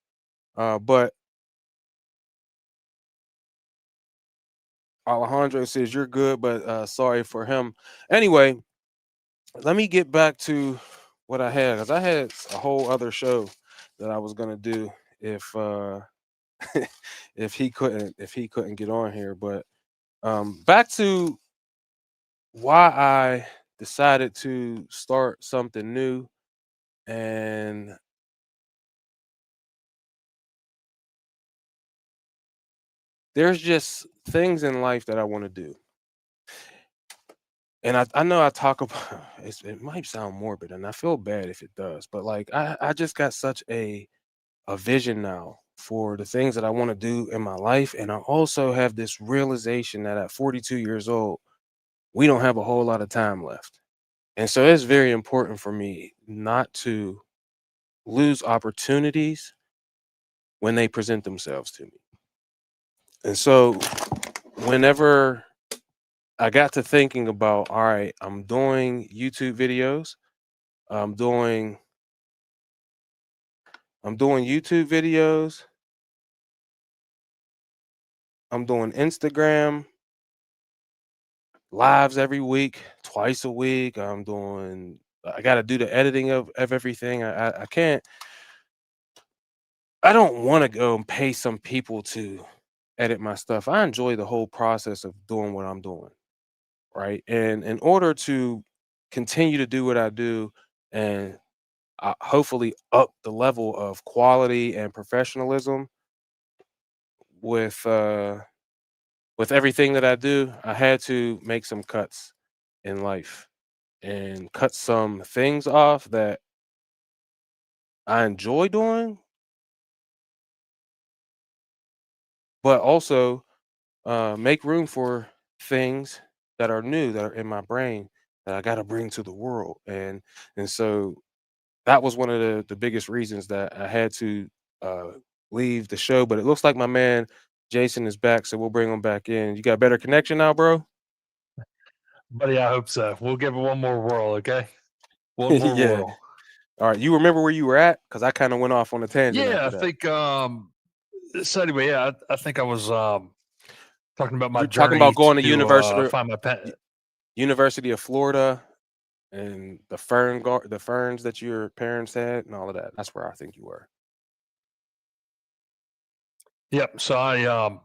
but Alejandro says you're good, but sorry for him. Anyway, let me get back to what I had, because I had a whole other show that I was gonna do if if he couldn't get on here. But back to why I decided to start something new, and there's just things in life that I want to do. And I know I talk about it might sound morbid, and I feel bad if it does, but like I just got such a vision now for the things that I want to do in my life. And I also have this realization that at 42 years old, we don't have a whole lot of time left. And so it's very important for me not to lose opportunities when they present themselves to me. And so whenever I got to thinking about, all right, I'm doing YouTube videos, I'm doing I'm doing YouTube videos, I'm doing Instagram lives every week, twice a week. I got to do the editing of everything. I can't, I don't want to go and pay some people to edit my stuff. I enjoy the whole process of doing what I'm doing. Right. And in order to continue to do what I do and hopefully up the level of quality and professionalism with, with everything that I do, I had to make some cuts in life and cut some things off that I enjoy doing, but also make room for things that are new, that are in my brain, that I got to bring to the world. And so that was one of the biggest reasons that I had to uh, leave the show. But it looks like my man Jason is back, so we'll bring him back in. You got better connection now, bro? Buddy, I hope so. We'll give it one more whirl, okay? One more Yeah. whirl. All right. You remember where you were at? Because I kind of went off on a tangent Yeah, after I that. think so anyway, yeah, I think I was talking about You my were talking about journey going to to find my University of Florida and the ferns that your parents had and all of that. That's where I think you were. Yep. So I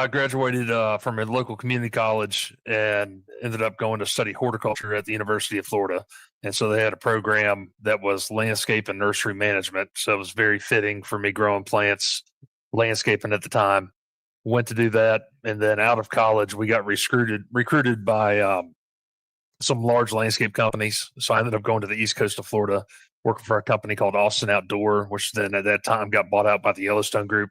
graduated from a local community college and ended up going to study horticulture at the University of Florida. And so they had a program that was landscape and nursery management. So it was very fitting for me growing plants, landscaping at the time. Went to do that, and then out of college, we got recruited by some large landscape companies. So I ended up going to the east coast of Florida, working for a company called Austin Outdoor, which then at that time got bought out by the Yellowstone Group.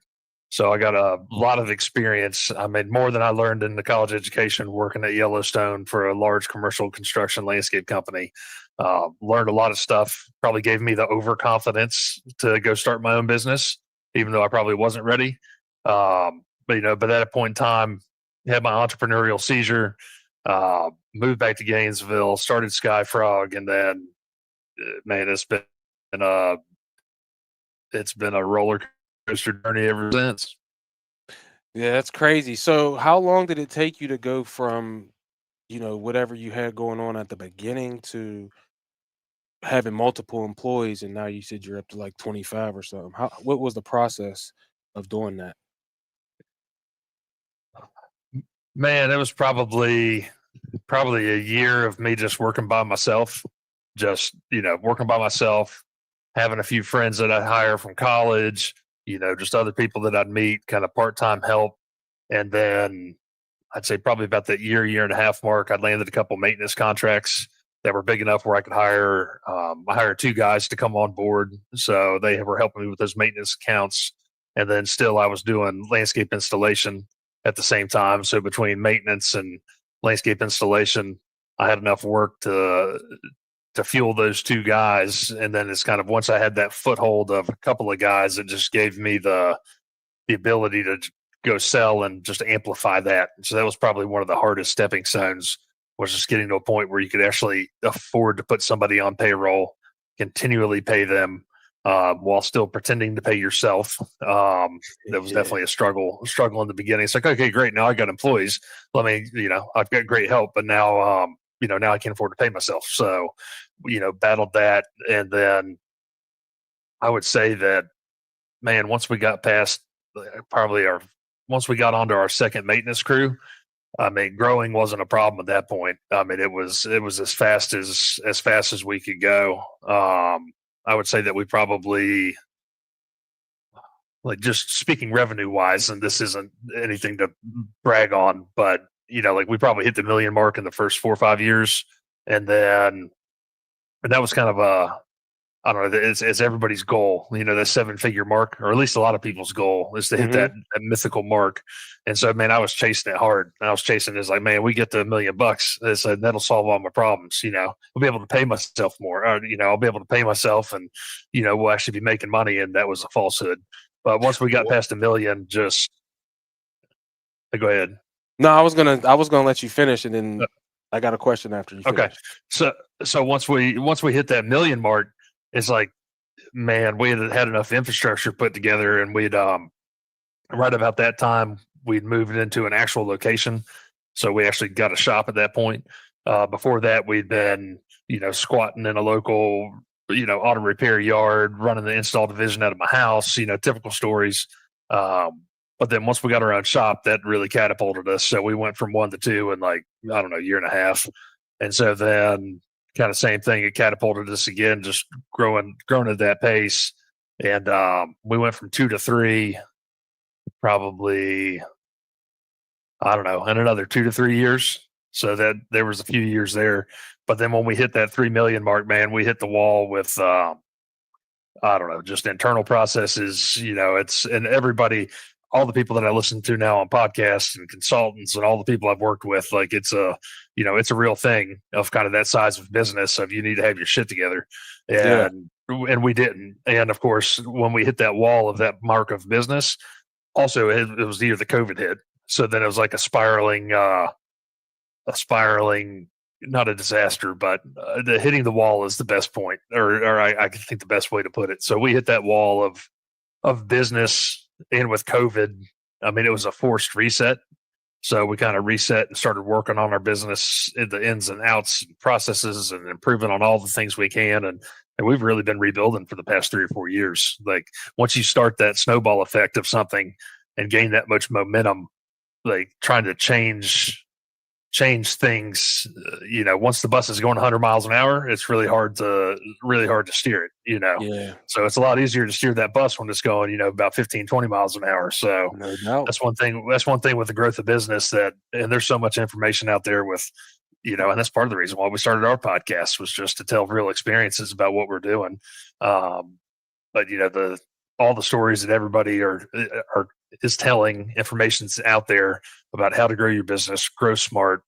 So I got a lot of experience. I made more than I learned in the college education working at Yellowstone for a large commercial construction landscape company. Learned a lot of stuff. Probably gave me the overconfidence to go start my own business, even though I probably wasn't ready. But at a point in time, had my entrepreneurial seizure, moved back to Gainesville, started SkyFrog, and then man, a it's been a roller coaster journey ever since. Yeah, that's crazy. So how long did it take you to go from, whatever you had going on at the beginning to having multiple employees, and now you said you're up to like 25 or something? What was the process of doing that? Man, it was probably a year of me just working by myself, just working by myself, having a few friends that I'd hire from college, just other people that I'd meet, kind of part time help, and then I'd say probably about that year and a half mark, I landed a couple maintenance contracts that were big enough where I could hire. I hired two guys to come on board, so they were helping me with those maintenance accounts, and then still I was doing landscape installation at the same time. So between maintenance and landscape installation, I had enough work to fuel those two guys, and then it's kind of once I had that foothold of a couple of guys, it just gave me the ability to go sell and just amplify that. So that was probably one of the hardest stepping stones, was just getting to a point where you could actually afford to put somebody on payroll, continually pay them while still pretending to pay yourself. That was Yeah. definitely a struggle in the beginning. It's like, okay, great. Now I got employees. I've got great help, but now now I can't afford to pay myself. So, battled that. And then I would say that, man, once we got past probably once we got onto our second maintenance crew, I mean, growing wasn't a problem at that point. I mean, it was as fast as we could go. I would say that we probably, like, just speaking revenue wise, and this isn't anything to brag on, but like, we probably hit the million mark in the first 4 or 5 years, and then and that was kind of a, I don't know. It's everybody's goal, that 7-figure mark, or at least a lot of people's goal is to hit Hmm. that mythical mark. And so, man, I was chasing it hard. I was chasing it's like, man, we get to $1 million. I said, that'll solve all my problems. I'll be able to pay myself more. Or, I'll be able to pay myself, and we'll actually be making money. And that was a falsehood. But once we got past a million, just go ahead. No, I was gonna let you finish, and then I got a question after you Okay. finish. So once we hit that million mark, it's like, man, we had enough infrastructure put together, and we'd right about that time we'd moved into an actual location. So we actually got a shop at that point. Before that, we'd been, squatting in a local, auto repair yard, running the install division out of my house, typical stories. But then once we got our own shop, that really catapulted us. So we went from 1 to 2 in, like, I don't know, a year and a half. And so then, kind of same thing, it catapulted us again, just growing at that pace. And we went from 2 to 3, probably, I don't know, in another 2 to 3 years. So that there was a few years there. But then when we hit that 3 million mark, man, we hit the wall with, I don't know, just internal processes. It's, and everybody, all the people that I listen to now on podcasts and consultants and all the people I've worked with, like, it's a real thing of kind of that size of business of, you need to have your shit together. Yeah, And we didn't. And of course, when we hit that wall of that mark of business, also it was the year the COVID hit. So then it was like a spiraling, not a disaster, but the hitting the wall is the best point, or I think the best way to put it. So we hit that wall of business, and with COVID, I mean, it was a forced reset. So we kind of reset and started working on our business in the ins and outs and processes, and improving on all the things we can. And we've really been rebuilding for the past 3 or 4 years. Like, once you start that snowball effect of something and gain that much momentum, like, trying to change things, once the bus is going 100 miles an hour, it's really hard to steer it. yeah, So it's a lot easier to steer that bus when it's going, about 15, 20 miles an hour. So no doubt. that's one thing with the growth of business, and there's so much information out there with, and that's part of the reason why we started our podcast, was just to tell real experiences about what we're doing. But the all the stories that everybody are is telling, information's out there about how to grow your business, grow smart.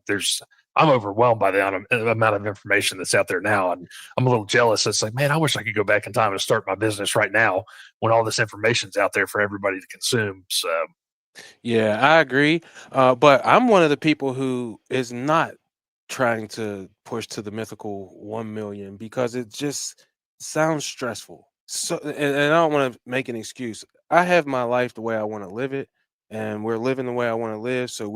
There's I'm overwhelmed by the amount of information that's out there now, and I'm a little jealous. It's like, man, I wish I could go back in time and start my business right now when all this information's out there for everybody to consume. So, Yeah, I agree. But I'm one of the people who is not trying to push to the mythical 1 million because it just sounds stressful. So, and I don't want to make an excuse. I have my life the way I want to live it, and we're living the way I want to live. So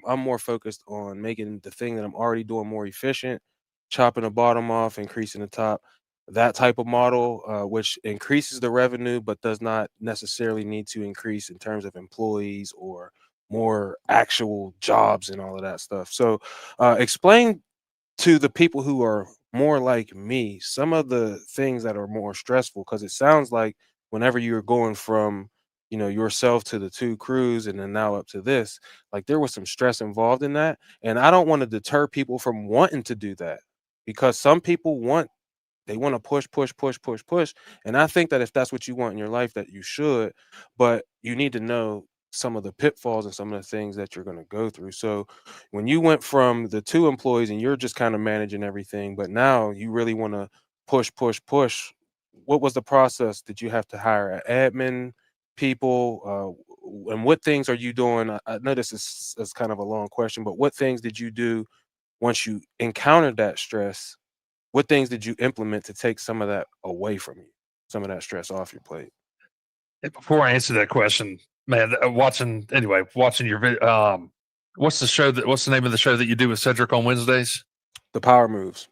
I'm more focused on making the thing that I'm already doing more efficient, chopping the bottom off, increasing the top. That type of model, which increases the revenue, but does not necessarily need to increase in terms of employees or more actual jobs and all of that stuff. So, explain to the people who are more like me some of the things that are more stressful, because it sounds like whenever you're going from yourself to the two crews and then now up to this, like there was some stress involved in that, and I don't want to deter people from wanting to do that because some people want to push, push, push, push, push. And I think that if that's what you want in your life, that you should, but you need to know some of the pitfalls and some of the things that you're going to go through. So when you went from the two employees and you're just kind of managing everything, but now you really want to push, push, push, what was the process? Did you have to hire an admin people? And what things are you doing? I know this is kind of a long question, but what things did you do once you encountered that stress? What things did you implement to take some of that away from you? Some of that stress off your plate? before I answer that question, man, watching your What's the name of the show that you do with Cedric on Wednesdays? The power moves,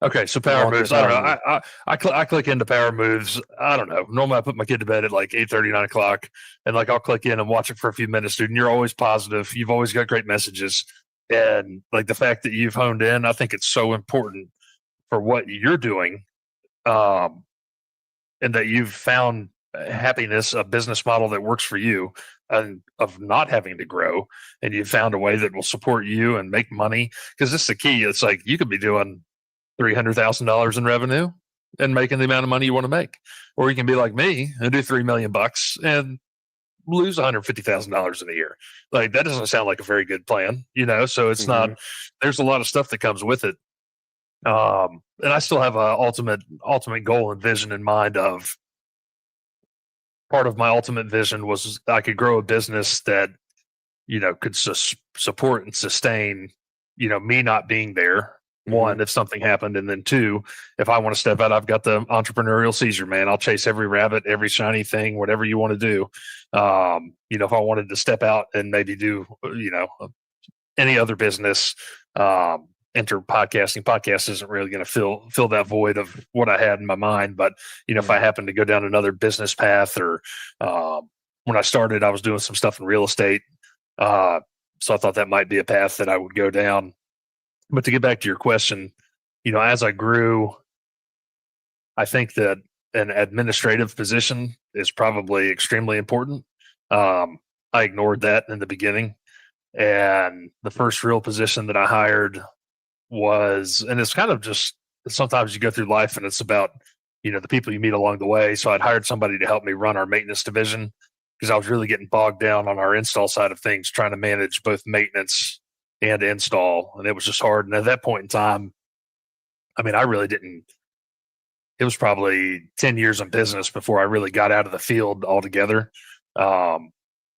Okay, so the power voluntary moves. I don't power know. move. I click into power moves. I don't know. Normally, I put my kid to bed at like 8:30, 9 o'clock, and like I'll click in and watch it for a few minutes, dude. And you're always positive. You've always got great messages, and like the fact that you've honed in, I think it's so important for what you're doing, um, and that you've found happiness, a business model that works for you, and of not having to grow, and you found a way that will support you and make money. Because this is the key. It's like you could be doing $300,000 in revenue and making the amount of money you want to make. Or you can be like me and do 3 million bucks and lose $150,000 in a year. Like that doesn't sound like a very good plan, you know? So it's not, Hmm. there's a lot of stuff that comes with it. And I still have a ultimate goal and vision in mind of part of my ultimate vision was I could grow a business that, could support and sustain, me not being there. Hmm. One, if something happened, and then two, if I want to step out, I've got the entrepreneurial seizure, man. I'll chase every rabbit, every shiny thing, whatever you want to do. If I wanted to step out and maybe do, any other business, enter podcasting. Podcast isn't really going to fill that void of what I had in my mind. But if Yeah. I happen to go down another business path, or when I started, I was doing some stuff in real estate, so I thought that might be a path that I would go down. But to get back to your question, as I grew, I think that an administrative position is probably extremely important. Um, I ignored that in the beginning, and the first real position that I hired was, and it's kind of just sometimes you go through life and it's about, the people you meet along the way. So I'd hired somebody to help me run our maintenance division because I was really getting bogged down on our install side of things, trying to manage both maintenance and install. And it was just hard. And at that point in time, I mean, I really didn't, it was probably 10 years in business before I really got out of the field altogether. Um,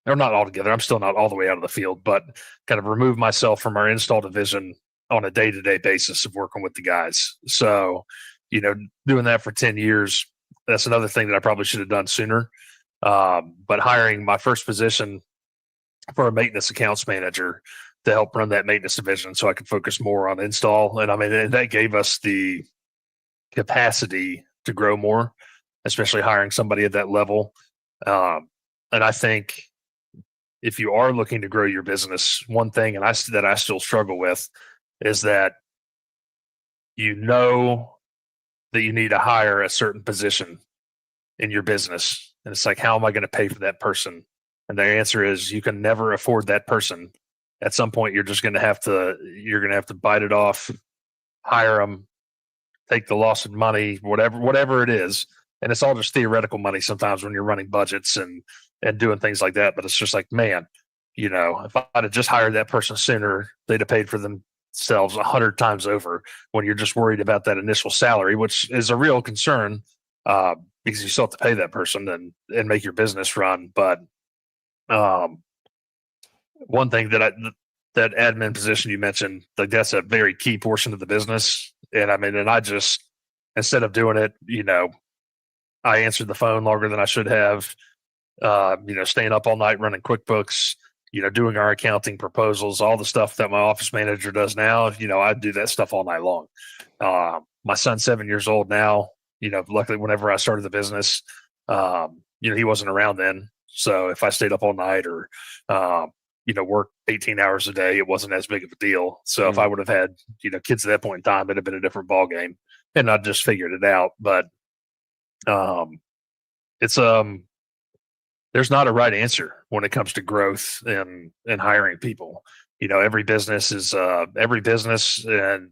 or not altogether. I'm still not all the way out of the field, but kind of remove myself from our install division on a day to day basis of working with the guys. So, doing that for 10 years, that's another thing that I probably should have done sooner. But hiring my first position for a maintenance accounts manager to help run that maintenance division so I could focus more on install. And I mean, and that gave us the capacity to grow more, especially hiring somebody at that level. Um, and I think if you are looking to grow your business, one thing that I still struggle with is that you know that you need to hire a certain position in your business. And it's like, how am I going to pay for that person? And the answer is you can never afford that person. At some point you're going to have to bite it off, hire them, take the loss of money, whatever it is. And it's all just theoretical money sometimes when you're running budgets and doing things like that. But it's just like, man, if I'd have just hired that person sooner, they'd have paid for themselves 100 times over when you're just worried about that initial salary, which is a real concern, because you still have to pay that person and make your business run. But um, one thing that admin position you mentioned, like that's a very key portion of the business. And I mean, and I just, instead of doing it, I answered the phone longer than I should have, staying up all night running QuickBooks, doing our accounting proposals, all the stuff that my office manager does now. I do that stuff all night long. My son's 7 years old now. Luckily, whenever I started the business, he wasn't around then. So if I stayed up all night or, work 18 hours a day, it wasn't as big of a deal. So if I Mm. would have had, kids at that point in time, it'd have been a different ball game, and I just figured it out. But um, it's there's not a right answer when it comes to growth and hiring people. Every business and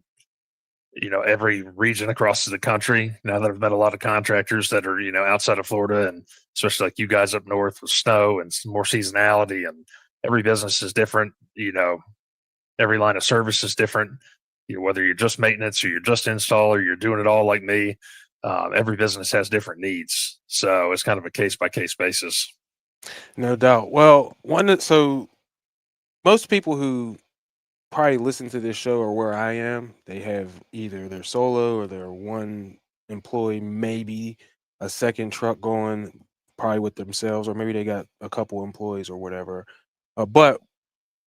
every region across the country. Now that I've met a lot of contractors that are outside of Florida, and especially like you guys up north with snow and some more seasonality, and every business is different. Every line of service is different. Whether you're just maintenance or you're just install or you're doing it all like me, every business has different needs. So it's kind of a case by case basis. No doubt. Well, so most people who probably listen to this show or where I am, they have either they're solo or they're one employee, maybe a second truck going, probably with themselves, or maybe they got a couple employees or whatever. But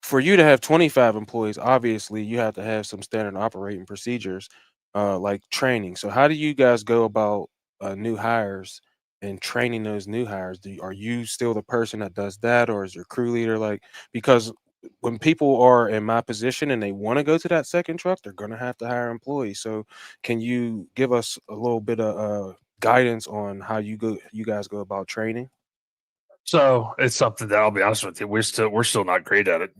for you to have 25 employees, obviously you have to have some standard operating procedures, like training. So how do you guys go about new hires and training those new hires? Are you still the person that does that, or is your crew leader like? Because when people are in my position and they want to go to that second truck, they're going to have to hire employees. So can you give us a little bit of guidance on how you guys go about training? So it's something that I'll be honest with you, we're still not great at it.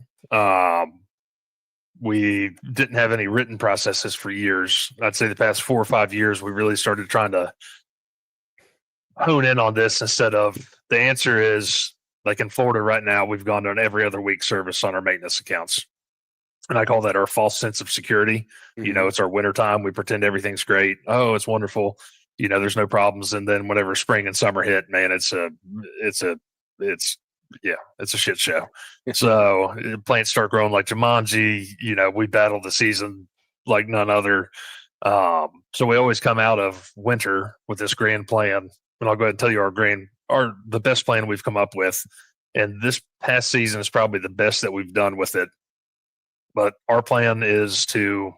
We didn't have any written processes for years. I'd say the past 4 or 5 years, we really started trying to hone in on this instead of the answer is like in Florida right now, we've gone to an every other week service on our maintenance accounts. And I call that our false sense of security. Hmm. It's our winter time. We pretend everything's great. Oh, it's wonderful. There's no problems. And then whenever spring and summer hit, man, it's a, it's, yeah, it's a shit show. So plants start growing like Jumanji. We battle the season like none other. So we always come out of winter with this grand plan. And I'll go ahead and tell you the best plan we've come up with. And this past season is probably the best that we've done with it. But our plan is to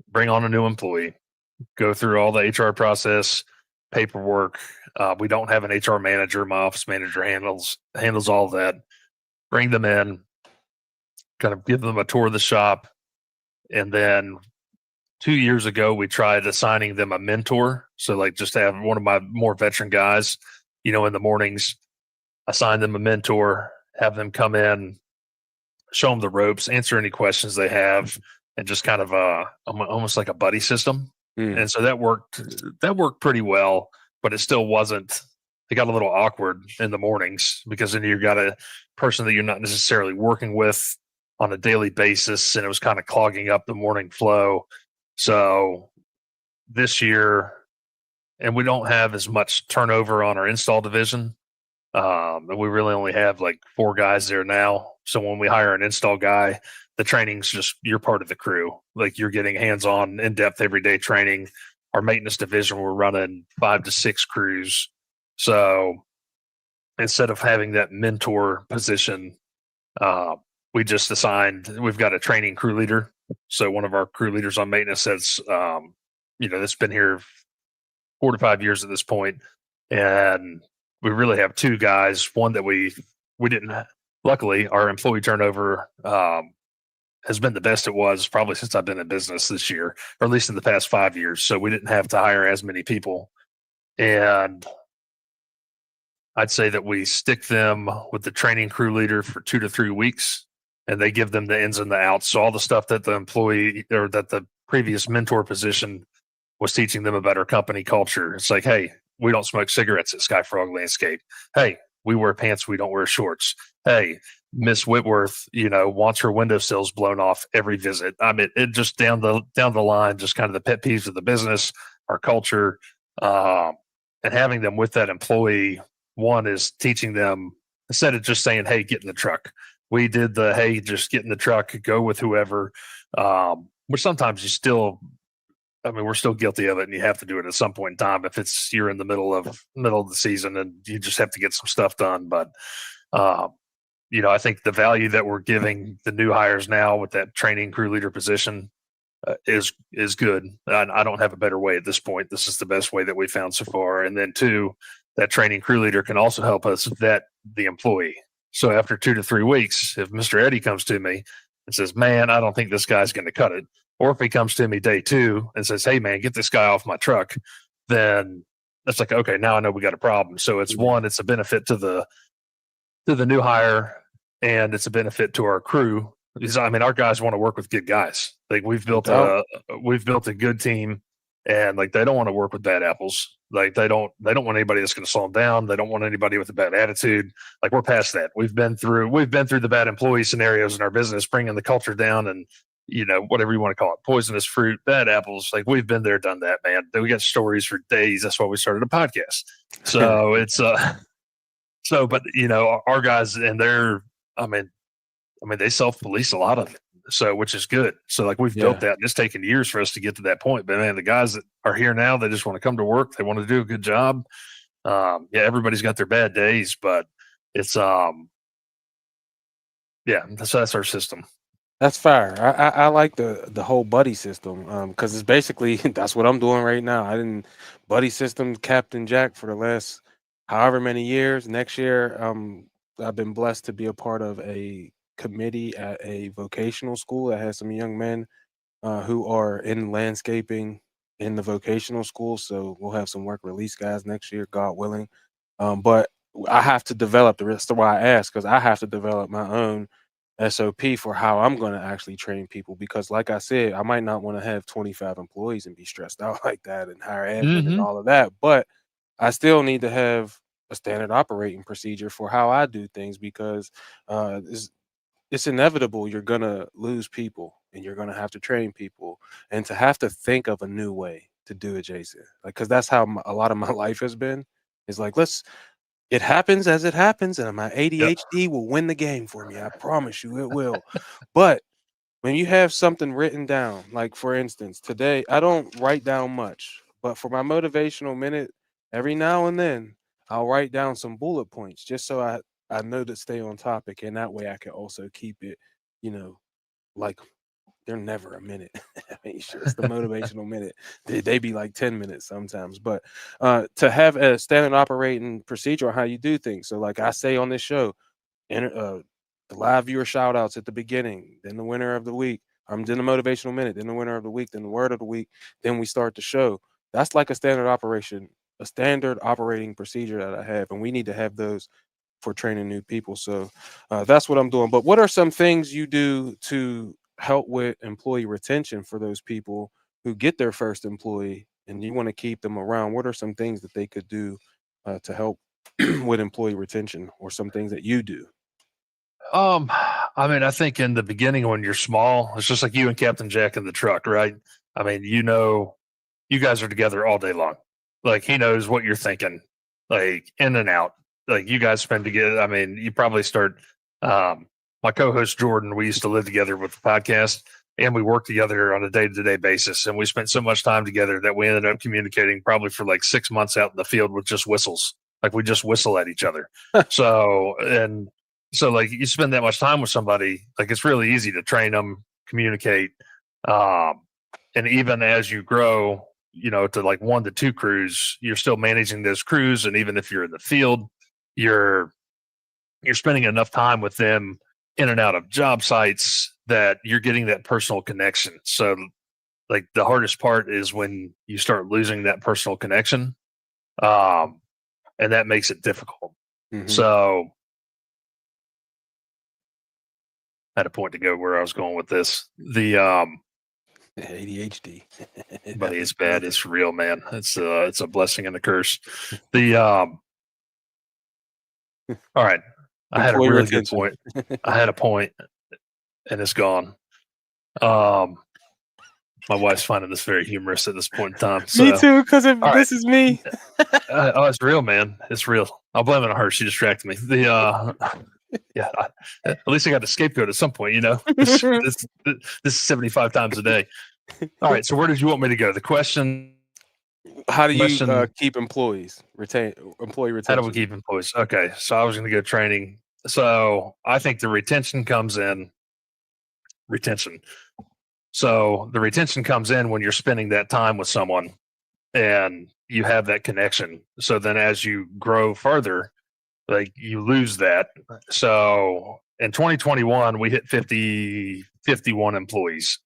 bring on a new employee, go through all the HR process, paperwork. We don't have an HR manager. My office manager handles all of that. Bring them in, kind of give them a tour of the shop, and then 2 years ago we tried assigning them a mentor. So like just have one of my more veteran guys, in the mornings, assign them a mentor, have them come in, show them the ropes, answer any questions they have, and just kind of almost like a buddy system. Mm. And so that worked pretty well, but it still wasn't. It got a little awkward in the mornings because then you got a person that you're not necessarily working with on a daily basis, and it was kind of clogging up the morning flow. So this year, and we don't have as much turnover on our install division. And we really only have like 4 guys there now. So when we hire an install guy, the training's just you're part of the crew. Like you're getting hands-on, in-depth, everyday training. Our maintenance division, we're running 5 to 6 crews. So instead of having that mentor position, uh, we've got a training crew leader. So one of our crew leaders on maintenance that's been here 4 to 5 years at this point, and we really have 2 guys. One that we didn't. Luckily, our employee turnover has been the best it was probably since I've been in business this year, or at least in the past 5 years. So we didn't have to hire as many people, and I'd say that we stick them with the training crew leader for 2 to 3 weeks, and they give them the ins and the outs. So all the stuff that the employee or that the previous mentor position was teaching them about our company culture. It's like, hey, we don't smoke cigarettes at SkyFrog Landscape. Hey, we wear pants, we don't wear shorts. Hey, Miss Whitworth, wants her windowsills blown off every visit. I mean, it just down the line, just kind of the pet peeves of the business, our culture, and having them with that employee. One is teaching them instead of just saying, "Hey, get in the truck." We did the "Hey, just get in the truck, go with whoever." Which sometimes you still we're still guilty of it, and you have to do it at some point in time if you're in the middle of the season and you just have to get some stuff done. But uh, I think the value that we're giving the new hires now with that training crew leader position is good. I don't have a better way at this point. This is the best way that we found so far. And then 2, that training crew leader can also help us vet the employee. So after 2 to 3 weeks, if Mr. Eddie comes to me and says, "Man, I don't think this guy's going to cut it," or if he comes to me day 2 and says, "Hey, man, get this guy off my truck," then that's like, okay, now I know we got a problem. So it's a benefit to the new hire, and it's a benefit to our crew. Because, our guys want to work with good guys. Like No doubt. we've built a good team, and like they don't want to work with bad apples. Like they don't want anybody that's going to slow them down. They don't want anybody with a bad attitude. Like we're past that. We've been through the bad employee scenarios in our business, bringing the culture down, and whatever you want to call it, poisonous fruit, bad apples. Like we've been there, done that, man. We got stories for days. That's why we started a podcast. So it's but our guys, and they self-police a lot of it, so which is good. So like we've built Yeah. that, and it's taken years for us to get to that point. But man, the guys that are here now, they just want to come to work. They want to do a good job. Yeah, everybody's got their bad days, but it's Yeah, that's our system. That's fire. I like the whole buddy system, because it's basically that's what I'm doing right now. I didn't buddy system Captain Jack for the last however many years. Next year, I've been blessed to be a part of a committee at a vocational school that has some young men who are in landscaping in the vocational school. So we'll have some work release guys next year, God willing. But I have to develop the rest of why I asked because I have to develop my own SOP for how I'm going to actually train people. Because, like I said, I might not want to have 25 employees and be stressed out like that and hire admin and Hmm. all of that. But I still need to have a standard operating procedure for how I do things because it's inevitable you're gonna lose people and you're gonna have to train people and to have to think of a new way to do it, Jason. Like, cause that's how a lot of my life has been. Is like, it happens as it happens, and my Yep. ADHD will win the game for me. I promise you it will. But when you have something written down, like for instance, today I don't write down much, but for my motivational minute, every now and then I'll write down some bullet points just so I know to stay on topic, and that way I can also keep it, you know, like they're never a minute. I mean, shit, it's the motivational minute. They be like 10 minutes sometimes, but to have a standard operating procedure on how you do things. So, like I say on this show, the live viewer shout outs at the beginning, then the winner of the week, then the motivational minute, then the winner of the week, then the word of the week, then we start the show. That's like a standard operating procedure that I have, and we need to have those for training new people. So that's what I'm doing. But what are some things you do to help with employee retention for those people who get their first employee and you want to keep them around? What are some things that they could do to help with employee retention, or some things that you do? I mean, I think in the beginning when you're small, it's just like you and Captain Jack in the truck, right? I mean, you guys are together all day long. Like he knows what you're thinking, like in and out. Like you guys spend together. I mean, you probably start. Um, my co-host Jordan, we used to live together with the podcast, and we worked together on a day-to-day basis. And we spent so much time together that we ended up communicating probably for like 6 months out in the field with just whistles. Like we just whistle at each other. So like you spend that much time with somebody, like it's really easy to train them, communicate, um, and even as you grow, to like 1 to 2 crews, you're still managing those crews, and even if you're in the field, you're you're spending enough time with them in and out of job sites that you're getting that personal connection. So like the hardest part is when you start losing that personal connection, um, and that makes it difficult. Hmm. So I had a point to go where I was going with this. The ADHD. It Buddy, happens it's to bad. us. It's real, man. It's a blessing and a curse. The All right, I had a Employee really good retention. point. I had a point, and it's gone. Um, my wife's finding this very humorous at this point in time. Me So, too, because all right, this is me. oh, it's real, man. It's real. I'll blame it on her. She distracted me. Yeah. At least I got a scapegoat at some point. This is 75 times a day. All right. So where did you want me to go? The How do you question keep employee How do we retention? keep employees? Okay, so I was going to go training. So I think the retention comes in retention. So the retention comes in when you're spending that time with someone and you have that connection. So then as you grow further, like you lose that. So in 2021, we hit 51 employees.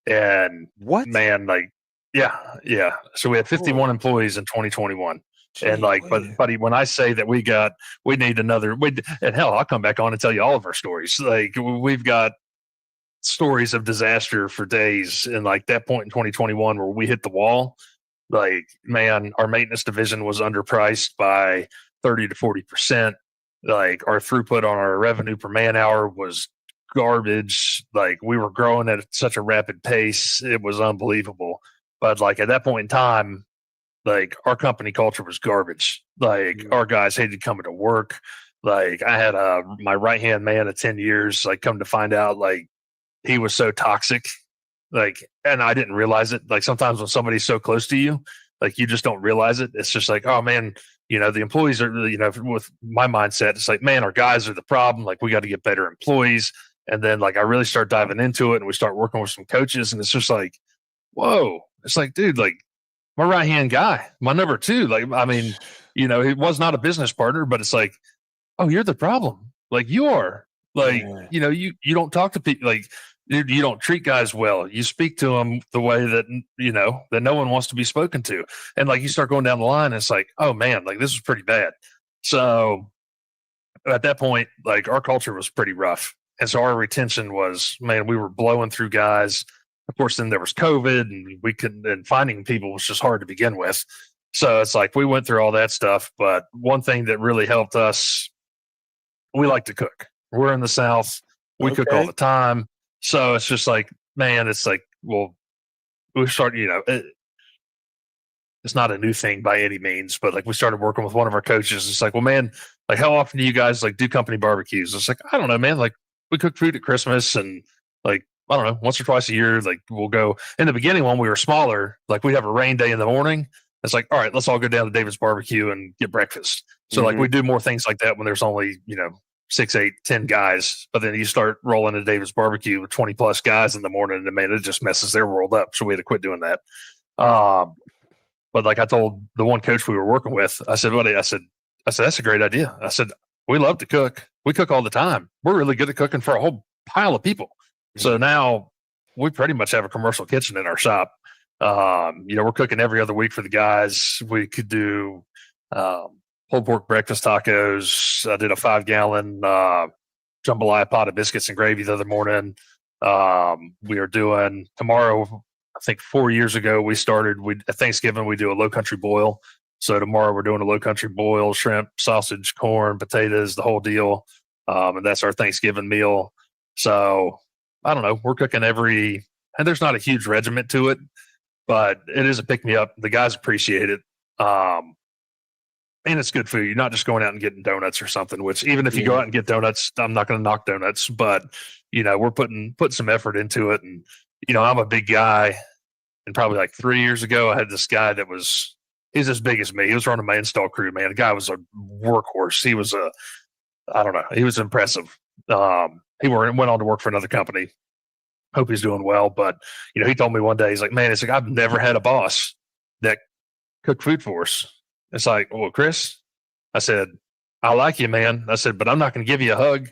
And What? man, like, yeah, yeah. So we had 51 Oh, employees in 2021. And gee like, but whiz. buddy, when I say that we need another, and hell, I'll come back on and tell you all of our stories. Like we've got stories of disaster for days. And like that point in 2021 where we hit the wall, like, man, our maintenance division was underpriced by 30 to 40%. Like our throughput on our revenue per man hour was garbage. Like we were growing at such a rapid pace. It was unbelievable. But like at that point in time, like our company culture was garbage. Like Mm, our guys hated coming to work. Like I had my right hand man of 10 years, like come to find out, like he was so toxic. Like, and I didn't realize it. Like sometimes when somebody's so close to you, like you just don't realize it. It's just like, oh man, The employees are, with my mindset, it's like, man, our guys are the problem. Like, we got to get better employees. And then, like, I really start diving into it, and we start working with some coaches, and it's just like, whoa. It's like, dude, like, my right hand guy, my number two. Like, I mean, he was not a business partner, but it's like, oh, you're the problem. Like, you are. Like, Yeah. you don't talk to people, like, you don't treat guys well. You speak to them the way that that no one wants to be spoken to, and like you start going down the line, and it's like, oh man, like this is pretty bad. So at that point, like our culture was pretty rough, and so our retention was, man, we were blowing through guys. Of course, then there was COVID, and we couldn't, and finding people was just hard to begin with. So it's like we went through all that stuff. But one thing that really helped us, we like to cook. We're in the South. We cook all Okay. the time. So it's just like, man, it's like, well, we start, it's not a new thing by any means, but like we started working with one of our coaches. It's like, well, man, like how often do you guys like do company barbecues? It's like, I don't know, man. Like we cook food at Christmas and like, I don't know, once or twice a year, like we'll go. In the beginning when we were smaller, like we'd have a rain day in the morning. It's like, all right, let's all go down to David's barbecue and get breakfast. So like Hmm. we do more things like that when there's only, 6, 8, 10 guys. But then you start rolling to David's barbecue with 20 plus guys in the morning, and man, it just messes their world up. So we had to quit doing that. Um, but like I told the one coach we were working with, I said, buddy, I said, that's a great idea. I said, we love to cook. We cook all the time. We're really good at cooking for a whole pile of people. So now we pretty much have a commercial kitchen in our shop. We're cooking every other week for the guys. We could do pulled pork breakfast tacos. I did a 5-gallon jambalaya pot of biscuits and gravy the other morning. We are doing tomorrow. I think 4 years ago we started. We at Thanksgiving we do a low country boil. So tomorrow we're doing a low country boil, shrimp, sausage, corn, potatoes, the whole deal, and that's our Thanksgiving meal. So I don't know. We're cooking and there's not a huge regiment to it, but it is a pick me up. The guys appreciate it. And it's good food. You're not just going out and getting donuts or something, which even if you go Yeah. out and get donuts, I'm not going to knock donuts, but we're putting some effort into it. And, I'm a big guy, and probably like 3 years ago, I had this guy he's as big as me. He was running my install crew, man. The guy was a workhorse. He was I don't know. He was impressive. He went on to work for another company. Hope he's doing well. But, he told me one day, he's like, man, it's like, I've never had a boss that cooked food for us. It's like, well, Chris, I said, I like you, man. I said, but I'm not going to give you a hug.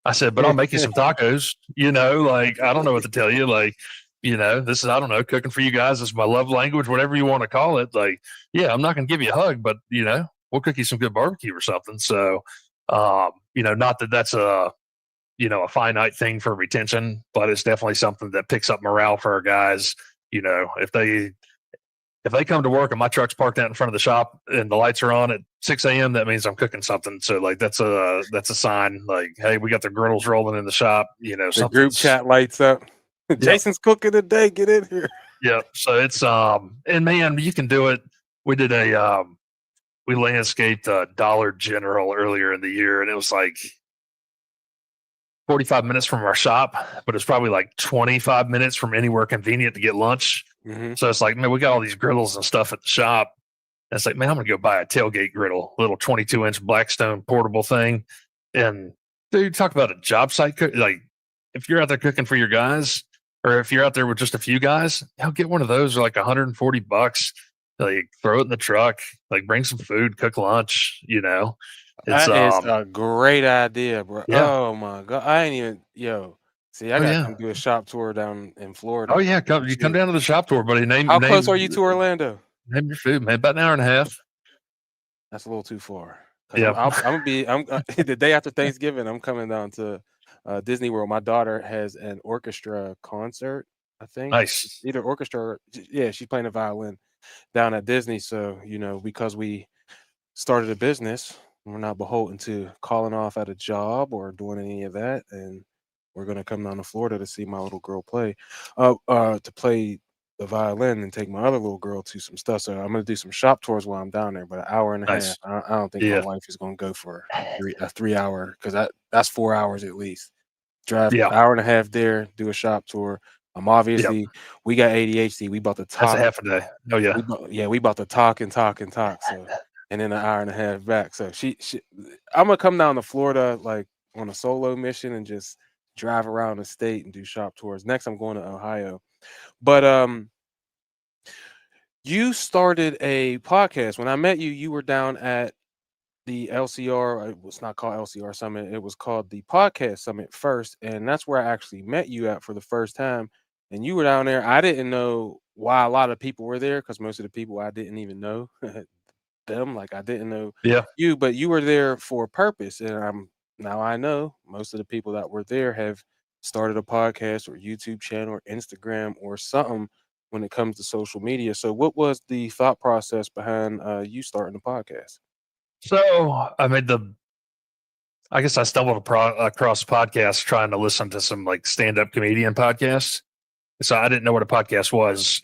I said, but I'll make you some tacos. Like, I don't know what to tell you. Like, this is, I don't know, cooking for you guys. This is my love language, whatever you want to call it. Like, yeah, I'm not going to give you a hug, but, we'll cook you some good barbecue or something. So, not that that's a finite thing for retention, but it's definitely something that picks up morale for our guys. If they come to work and my truck's parked out in front of the shop and the lights are on at 6 a.m., that means I'm cooking something. So like that's a sign. Like, hey, we got the griddles rolling in the shop. The group Something's chat lights up. yeah, Jason's cooking today. Get in here. yeah. So it's and man, you can do it. We did we landscaped Dollar General earlier in the year, and it was like 45 minutes from our shop, but it's probably like 25 minutes from anywhere convenient to get lunch. Hmm. So it's like, man, we got all these griddles and stuff at the shop. And it's like, man, I'm gonna go buy a tailgate griddle, little 22-inch Blackstone portable thing. And dude, talk about a job site. Like, if you're out there cooking for your guys, or if you're out there with just a few guys, get one of those for like $140. Like, throw it in the truck. Like, bring some food, cook lunch. It's That is a great idea, bro. yeah. Oh my god, I ain't even See, I Oh gotta yeah. come do a shop tour down in Oh Florida. yeah. Come Shoot. down to the shop tour, buddy. How close are you to Orlando? Name your food, man. About an hour and a half. That's a little too far. Cause Yeah. I'm gonna be the day after Thanksgiving. I'm coming down to Disney World. My daughter has an orchestra concert. I think Nice. either orchestra. Yeah, she's playing the violin down at Disney. So because we started a business, we're not beholden to calling off at a job or doing any of that, and we're gonna come down to Florida to see my little girl play, to play the violin and take my other little girl to some stuff. So I'm gonna do some shop tours while I'm down there, but an hour and a half. Nice. I don't think my Yeah. wife is gonna go for a 3 hour because that's 4 hours at least. Drive Yeah. hour and a half there, do a shop tour. Yep. Obviously we got ADHD. We about to That's a talk. half a day. Oh yeah. We about to talk and talk and talk. So and then an hour and a half back. So she I'm gonna come down to Florida like on a solo mission and just drive around the state and do shop tours. Next, I'm going to Ohio. But you started a podcast. When I met you, you were down at the LCR. It was not called LCR Summit. It was called the Podcast Summit first, and that's where I actually met you at for the first time. And you were down there. I didn't know why a lot of people were there because most of the people I didn't even know them. Like I didn't know Yeah. you, but you were there for a purpose. And now I know most of the people that were there have started a podcast or YouTube channel or Instagram or something when it comes to social media. So what was the thought process behind you starting the podcast? So I guess I stumbled across podcasts trying to listen to some like stand up comedian podcasts. So I didn't know what a podcast was,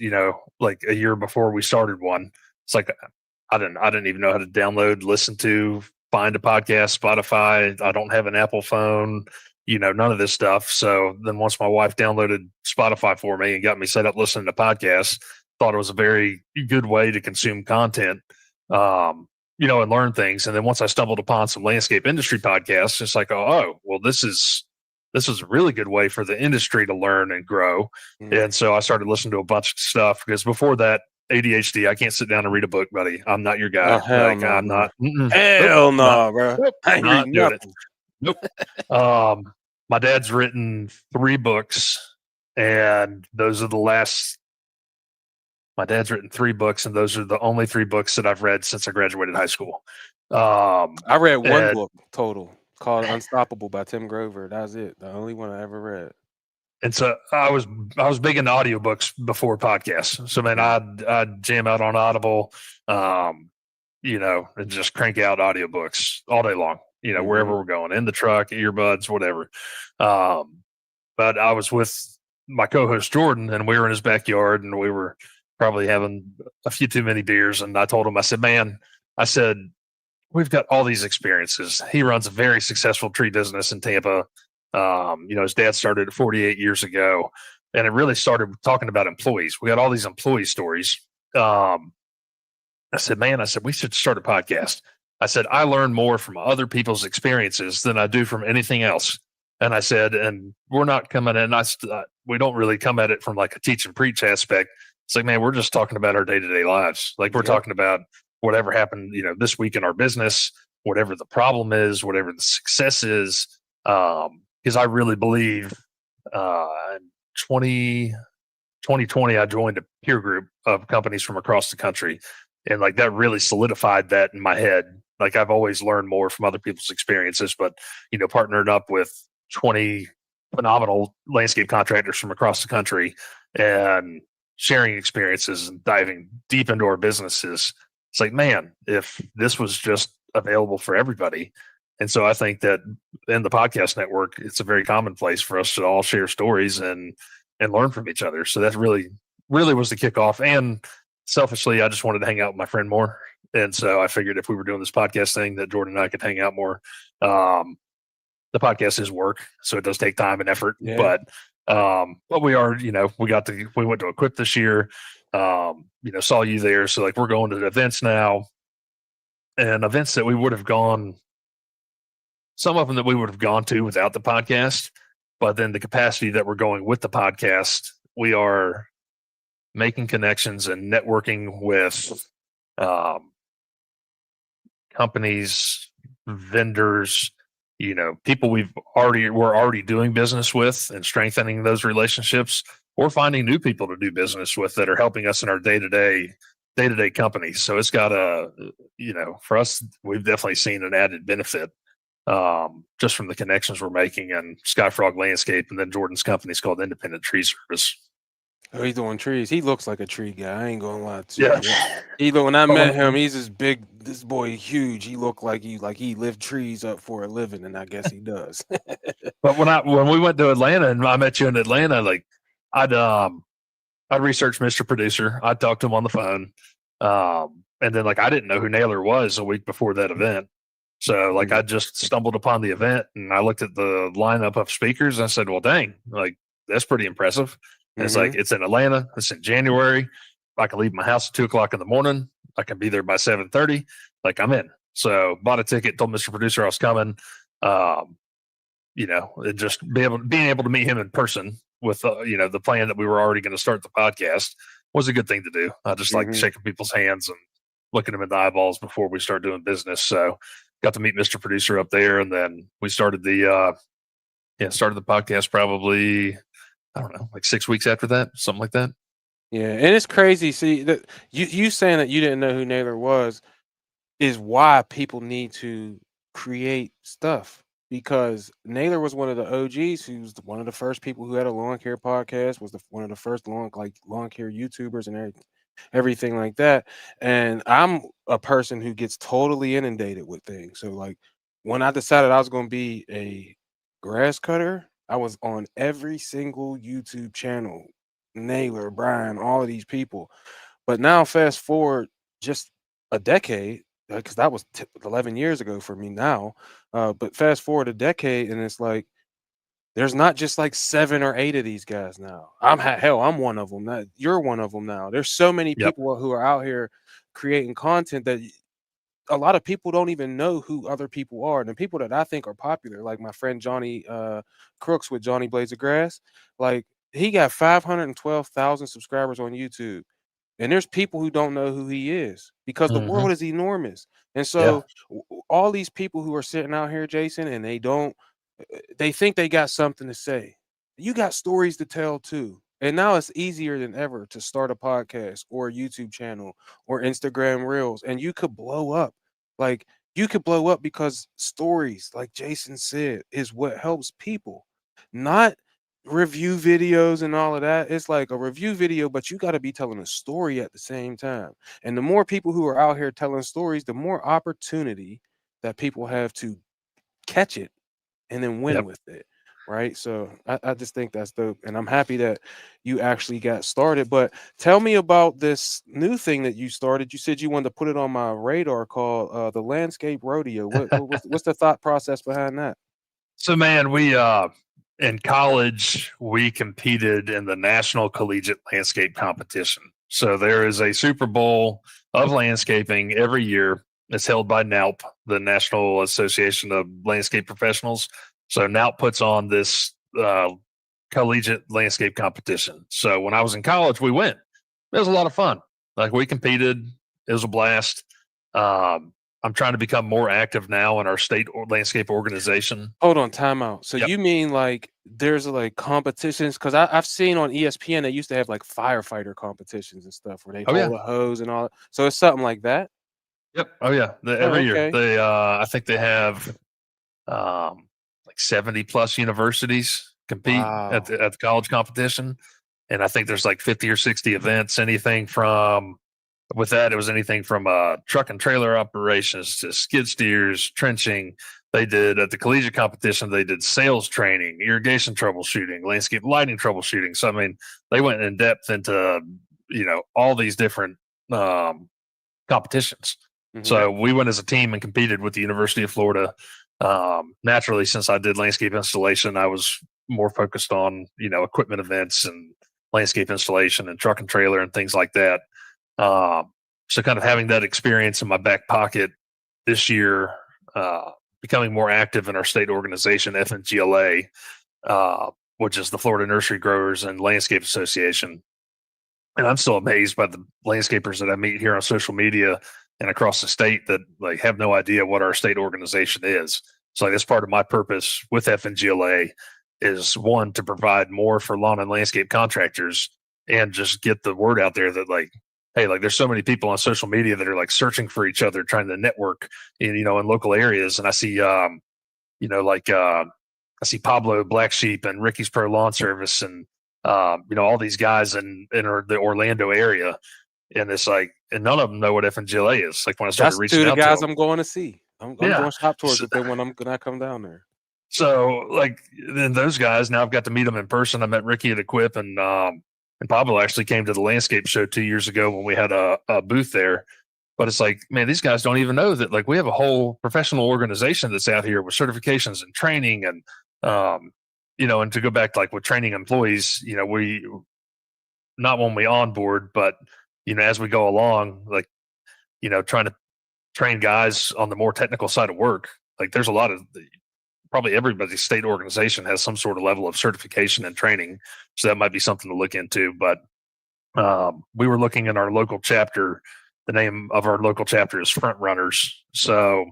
like a year before we started one. It's like I didn't even know how to download, listen to, find a podcast, Spotify. I don't have an Apple phone, none of this stuff. So then once my wife downloaded Spotify for me and got me set up listening to podcasts, thought it was a very good way to consume content. And learn things. And then once I stumbled upon some landscape industry podcasts, it's like, well, this is a really good way for the industry to learn and grow. Mm. And so I started listening to a bunch of stuff because before that, ADHD, I can't sit down and read a book, buddy. I'm not your guy. Oh hell Like no, I'm bro. not. Nope, Hell not. no, bro. Nope, I ain't not reading doing it. nothing. Nope. My dad's written 3 books, and those are the last. My dad's written 3 books, and those are the only 3 books that I've read since I graduated high school. I read one And book total called Unstoppable by Tim Grover. That's it. The only one I ever read. And so I was big into audiobooks before podcasts. So man, I'd jam out on Audible, and just crank out audiobooks all day long, wherever we're going, in the truck, earbuds, whatever. But I was with my co-host Jordan, and we were in his backyard, and we were probably having a few too many beers. And I told him, I said, man, we've got all these experiences. He runs a very successful tree business in Tampa. His dad started it 48 years ago, and it really started talking about employees. We got all these employee stories. I said, we should start a podcast. I said, I learn more from other people's experiences than I do from anything else. And I said, and we're not coming in, we don't really come at it from like a teach and preach aspect. It's like, man, we're just talking about our day-to-day lives. Like we're talking about whatever happened, this week in our business, whatever the problem is, whatever the success is. Because I really believe in 2020, I joined a peer group of companies from across the country. And like that really solidified that in my head. Like I've always learned more from other people's experiences, but, partnering up with 20 phenomenal landscape contractors from across the country and sharing experiences and diving deep into our businesses. It's like, man, if this was just available for everybody. And so I think that in the podcast network, it's a very commonplace for us to all share stories and learn from each other. So that really was the kickoff. And selfishly, I just wanted to hang out with my friend more. And so I figured if we were doing this podcast thing that Jordan and I could hang out more. The podcast is work, so it does take time and effort. Yeah. But we are, we went to Equip this year, saw you there. So like we're going to the events now, and events that we would have gone, some of them that we would have gone to without the podcast, but then the capacity that we're going with the podcast, we are making connections and networking with companies, vendors, people we're already doing business with and strengthening those relationships, or finding new people to do business with that are helping us in our day-to-day companies. So it's got for us, we've definitely seen an added benefit just from the connections we're making, and SkyFrog Landscape, and then Jordan's company is called Independent Tree Service. Oh, he's doing trees. He looks like a tree guy. I ain't gonna lie to you. When I met him, he's this big. This boy huge. He looked like he lift trees up for a living, and I guess he does. But when we went to Atlanta and I met you in Atlanta, like I'd research Mr. Producer. I'd talk to him on the phone, and then like I didn't know who Naylor was a week before that event. So like I just stumbled upon the event and I looked at the lineup of speakers and I said, well, dang, like that's pretty impressive. And it's like, it's in Atlanta. It's in January. I can leave my house at 2:00 in the morning. I can be there by 7:30. like I'm in. So bought a ticket, told Mr. Producer I was coming. Um, and just being able to meet him in person with the plan that we were already going to start the podcast was a good thing to do. I just like Hmm. shaking people's hands and looking them in the eyeballs before we start doing business. So got to meet Mr. Producer up there, and then we started started the podcast probably, I don't know, like 6 weeks after that, something like that. Yeah, and it's crazy. See that you saying that you didn't know who Naylor was is why people need to create stuff, because Naylor was one of the OGs who's one of the first people who had a lawn care podcast, was one of the first lawn care YouTubers and everything like that. And I'm a person who gets totally inundated with things. So like when I decided I was going to be a grass cutter, I was on every single YouTube channel, Naylor, Brian, all of these people. But now fast forward just a decade, because that was 11 years ago for me now. But fast forward a decade, and it's like there's not just like 7 or 8 of these guys now. Hell, I'm one of them. You're one of them now. There's so many Yep. people who are out here creating content that a lot of people don't even know who other people are. And the people that I think are popular, like my friend Johnny Crooks with Johnny Blades of Grass, like he got 512,000 subscribers on YouTube. And there's people who don't know who he is because the Mm-hmm. world is enormous. And Yeah. so all these people who are sitting out here, Jason, and they think they got something to say. You got stories to tell too. And now it's easier than ever to start a podcast or a YouTube channel or Instagram Reels, and you could blow up. Like you could blow up because stories, like Jason said, is what helps people, not review videos and all of that. It's like a review video, but you got to be telling a story at the same time. And the more people who are out here telling stories, the more opportunity that people have to catch it and then win Yep. with it. Right. So I just think that's dope. And I'm happy that you actually got started. But tell me about this new thing that you started. You said you wanted to put it on my radar called the Landscape Rodeo. What's the thought process behind that? So man, we in college we competed in the National Collegiate Landscape Competition. So there is a Super Bowl of landscaping every year. It's held by NALP, the National Association of Landscape Professionals. So NALP puts on this collegiate landscape competition. So when I was in college, we went. It was a lot of fun. Like we competed. It was a blast. Um, I'm trying to become more active now in our state landscape organization. Hold on, timeout. So Yep. you mean like there's like competitions? Because I've seen on ESPN they used to have like firefighter competitions and stuff where they Oh yeah. hold a hose and all. So it's something like that. Yep. Oh yeah. Oh, Every year okay. they, I think they have like 70 plus universities compete at Wow. the college competition, and I think there's like 50 or 60 events. Anything from with that, it was anything from truck and trailer operations to skid steers, trenching. They did at the collegiate competition. They did sales training, irrigation troubleshooting, landscape lighting troubleshooting. So I mean, they went in depth into all these different um, competitions. Hmm. So we went as a team and competed with the University of Florida. Naturally, since I did landscape installation, I was more focused on equipment events and landscape installation and truck and trailer and things like that. Um, so kind of having that experience in my back pocket this year, becoming more active in our state organization, FNGLA, which is the Florida Nursery Growers and Landscape Association. And I'm still amazed by the landscapers that I meet here on social media and across the state that like have no idea what our state organization is. So like, that's part of my purpose with FNGLA is one to provide more for lawn and landscape contractors and just get the word out there that like, hey, like there's so many people on social media that are like searching for each other, trying to network in local areas. And I see like I see Pablo Black Sheep and Ricky's Pro Lawn Service and all these guys in the Orlando area, and it's like, and none of them know what FNGLA is. Like when I started That's two reaching of the out to guys them, I'm going to see. I'm yeah. doing shop tours So, with them when I come down there. so like then those guys now I've got to meet them in person. I met Ricky at Equip and Pablo actually came to the landscape show 2 years ago when we had a booth there. But it's like, man, these guys don't even know that like we have a whole professional organization that's out here with certifications and training and to go back to like with training employees, we not when we onboard, but as we go along, like, trying train guys on the more technical side of work. Like there's a lot of probably everybody's state organization has some sort of level of certification and training. So that might be something to look into. But we were looking in our local chapter. The name of our local chapter is Front Runners. So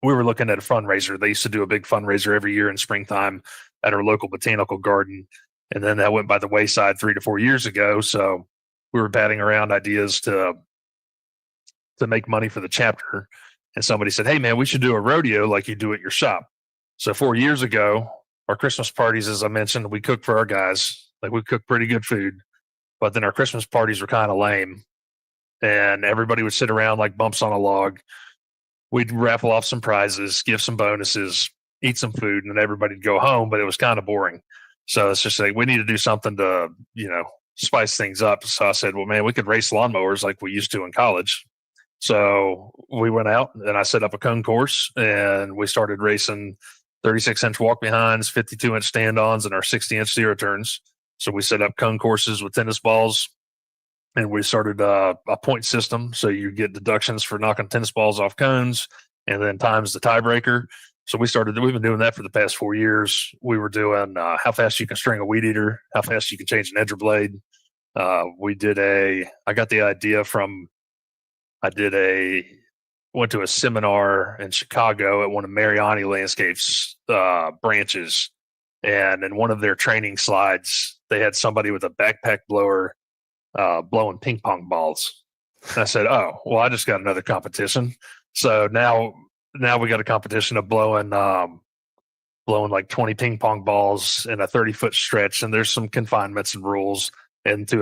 we were looking at a fundraiser. They used to do a big fundraiser every year in springtime at our local botanical garden. And then that went by the wayside 3 to 4 years ago. So we were batting around ideas to make money for the chapter. And somebody said, "Hey man, we should do a rodeo like you do at your shop." So 4 years ago, our Christmas parties, as I mentioned, we cooked for our guys. Like we cooked pretty good food, but then our Christmas parties were kind of lame. And everybody would sit around like bumps on a log. We'd raffle off some prizes, give some bonuses, eat some food, and then everybody'd go home, but it was kind of boring. So it's just like, we need to do something to, spice things up. So I said, well, man, we could race lawnmowers like we used to in college. So we went out and I set up a cone course and we started racing 36-inch walk behinds, 52-inch stand ons, and our 60-inch zero turns. So we set up cone courses with tennis balls and we started a point system. So you get deductions for knocking tennis balls off cones and then times the tiebreaker. So we've been doing that for the past 4 years. We were doing how fast you can string a weed eater, how fast you can change an edger blade. I got the idea from, went to a seminar in Chicago at one of Mariani Landscape's branches. And in one of their training slides, they had somebody with a backpack blower blowing ping pong balls. And I said, "Oh, well, I just got another competition." So now we got a competition of blowing like 20 ping pong balls in a 30-foot stretch, and there's some confinements and rules. Into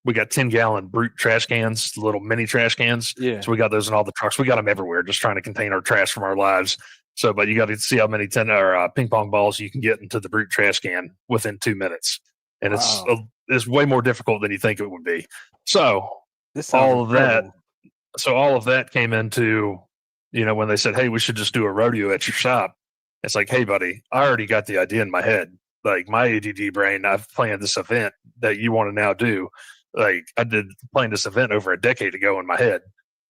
we got 10-gallon brute trash cans, little mini trash cans. Yeah. So we got those in all the trucks. We got them everywhere, just trying to contain our trash from our lives. So, but you got to see how many 10 or ping pong balls you can get into the brute trash can within 2 minutes, and Wow. it's way more difficult than you think it would be. So This sounds all of that, incredible. came into, when they said, "Hey, we should just do a rodeo at your shop." It's like, "Hey, buddy, I already got the idea in my head. Like my ADD brain, I've planned this event that you want to now do. Like I did plan this event over a decade ago in my head.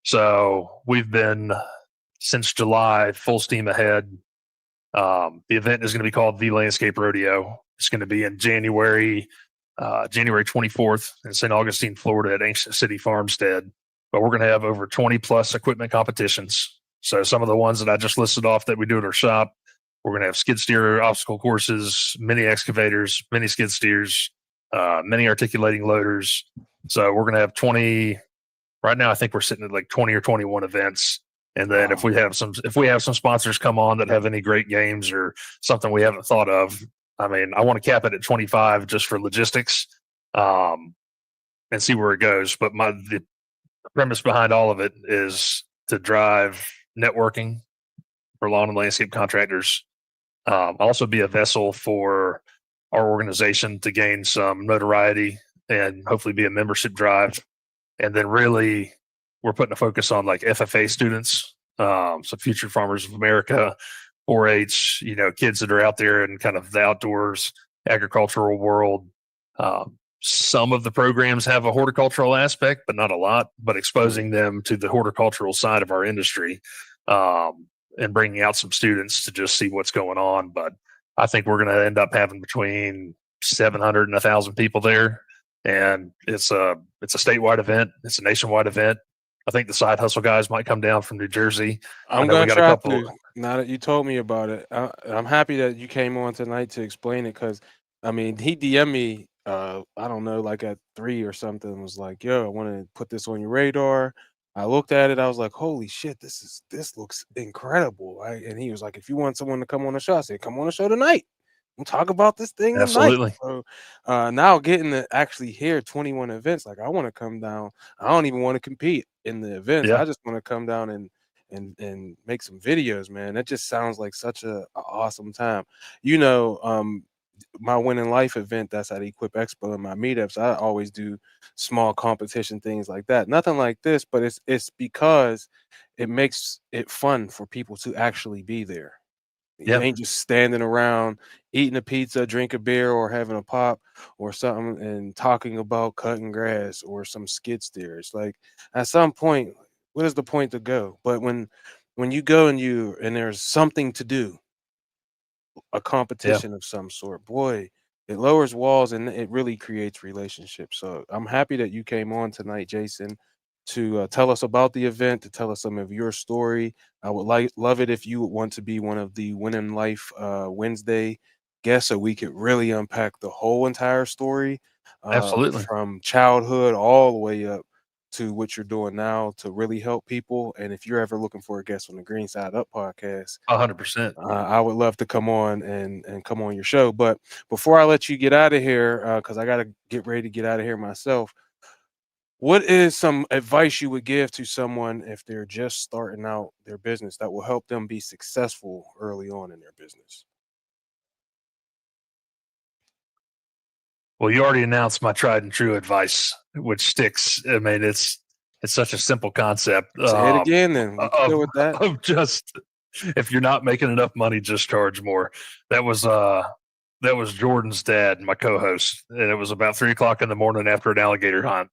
So we've been since July full steam ahead. The event is going to be called the Landscape Rodeo. It's going to be in January 24th in St. Augustine, Florida at Ancient City Farmstead. But we're going to have over 20 plus equipment competitions. So some of the ones that I just listed off that we do at our shop, we're going to have skid steer obstacle courses, mini excavators, mini skid steers, mini articulating loaders. So we're going to have 20. Right now, I think we're sitting at like 20 or 21 events. And then Wow. if we have some sponsors come on that have any great games or something we haven't thought of, I mean, I want to cap it at 25 just for logistics, and see where it goes. But the premise behind all of it is to drive networking for lawn and landscape contractors. Also be a vessel for our organization to gain some notoriety and hopefully be a membership drive. And then really, we're putting a focus on like FFA students, so Future Farmers of America, 4-H, kids that are out there in kind of the outdoors, agricultural world. Some of the programs have a horticultural aspect, but not a lot, but exposing them to the horticultural side of our industry, and bringing out some students to just see what's going on. But I think we're going to end up having between 700 and 1,000 people there. And it's a statewide event. It's a nationwide event. I think the side hustle guys might come down from New Jersey. I I'm know we gonna got a try couple. to. Now that you told me about it, I'm happy that you came on tonight to explain it. Cause I mean, he DM'd me. I don't know, like at 3 or something. Was like, "Yo, I want to put this on your radar." I looked at it. I was like, "Holy shit, this looks incredible!" Right? And he was like, "If you want someone to come on the show," I said, "Come on the show tonight. We'll talk about this thing tonight." Absolutely. So now getting to actually hear 21 events, like I want to come down. I don't even want to compete in the events. Yeah. I just want to come down and make some videos, man. That just sounds like such a awesome time. My winning life event that's at Equip Expo and my meetups, I always do small competition things like that. Nothing like this, but it's because it makes it fun for people to actually be there. You Yeah. ain't just standing around eating a pizza, drink a beer, or having a pop or something and talking about cutting grass or some skid steers. Like at some point, what is the point to go? But when you go and there's something to do, a Yeah, competition of some sort, boy, it lowers walls and it really creates relationships. So I'm happy that you came on tonight, Jason, to tell us about the event, to tell us some of your story. I would love it if you would want to be one of the Win in Life Wednesday guests, so we could really unpack the whole entire story, absolutely. from childhood all the way up to what you're doing now to really help people. And if you're ever looking for a guest on the Green Side Up podcast, 100%. I would love to come on and come on your show. But before I let you get out of here, because I got to get ready to get out of here myself, what is some advice you would give to someone if they're just starting out their business that will help them be successful early on in their business? Well, you already announced my tried and true advice, which sticks. I mean, it's such a simple concept Say it again, then we can go of with that. of just if you're not making enough money, just charge more. That was uh that was Jordan's dad, my co-host, and it was about 3 o'clock in the morning after an alligator hunt,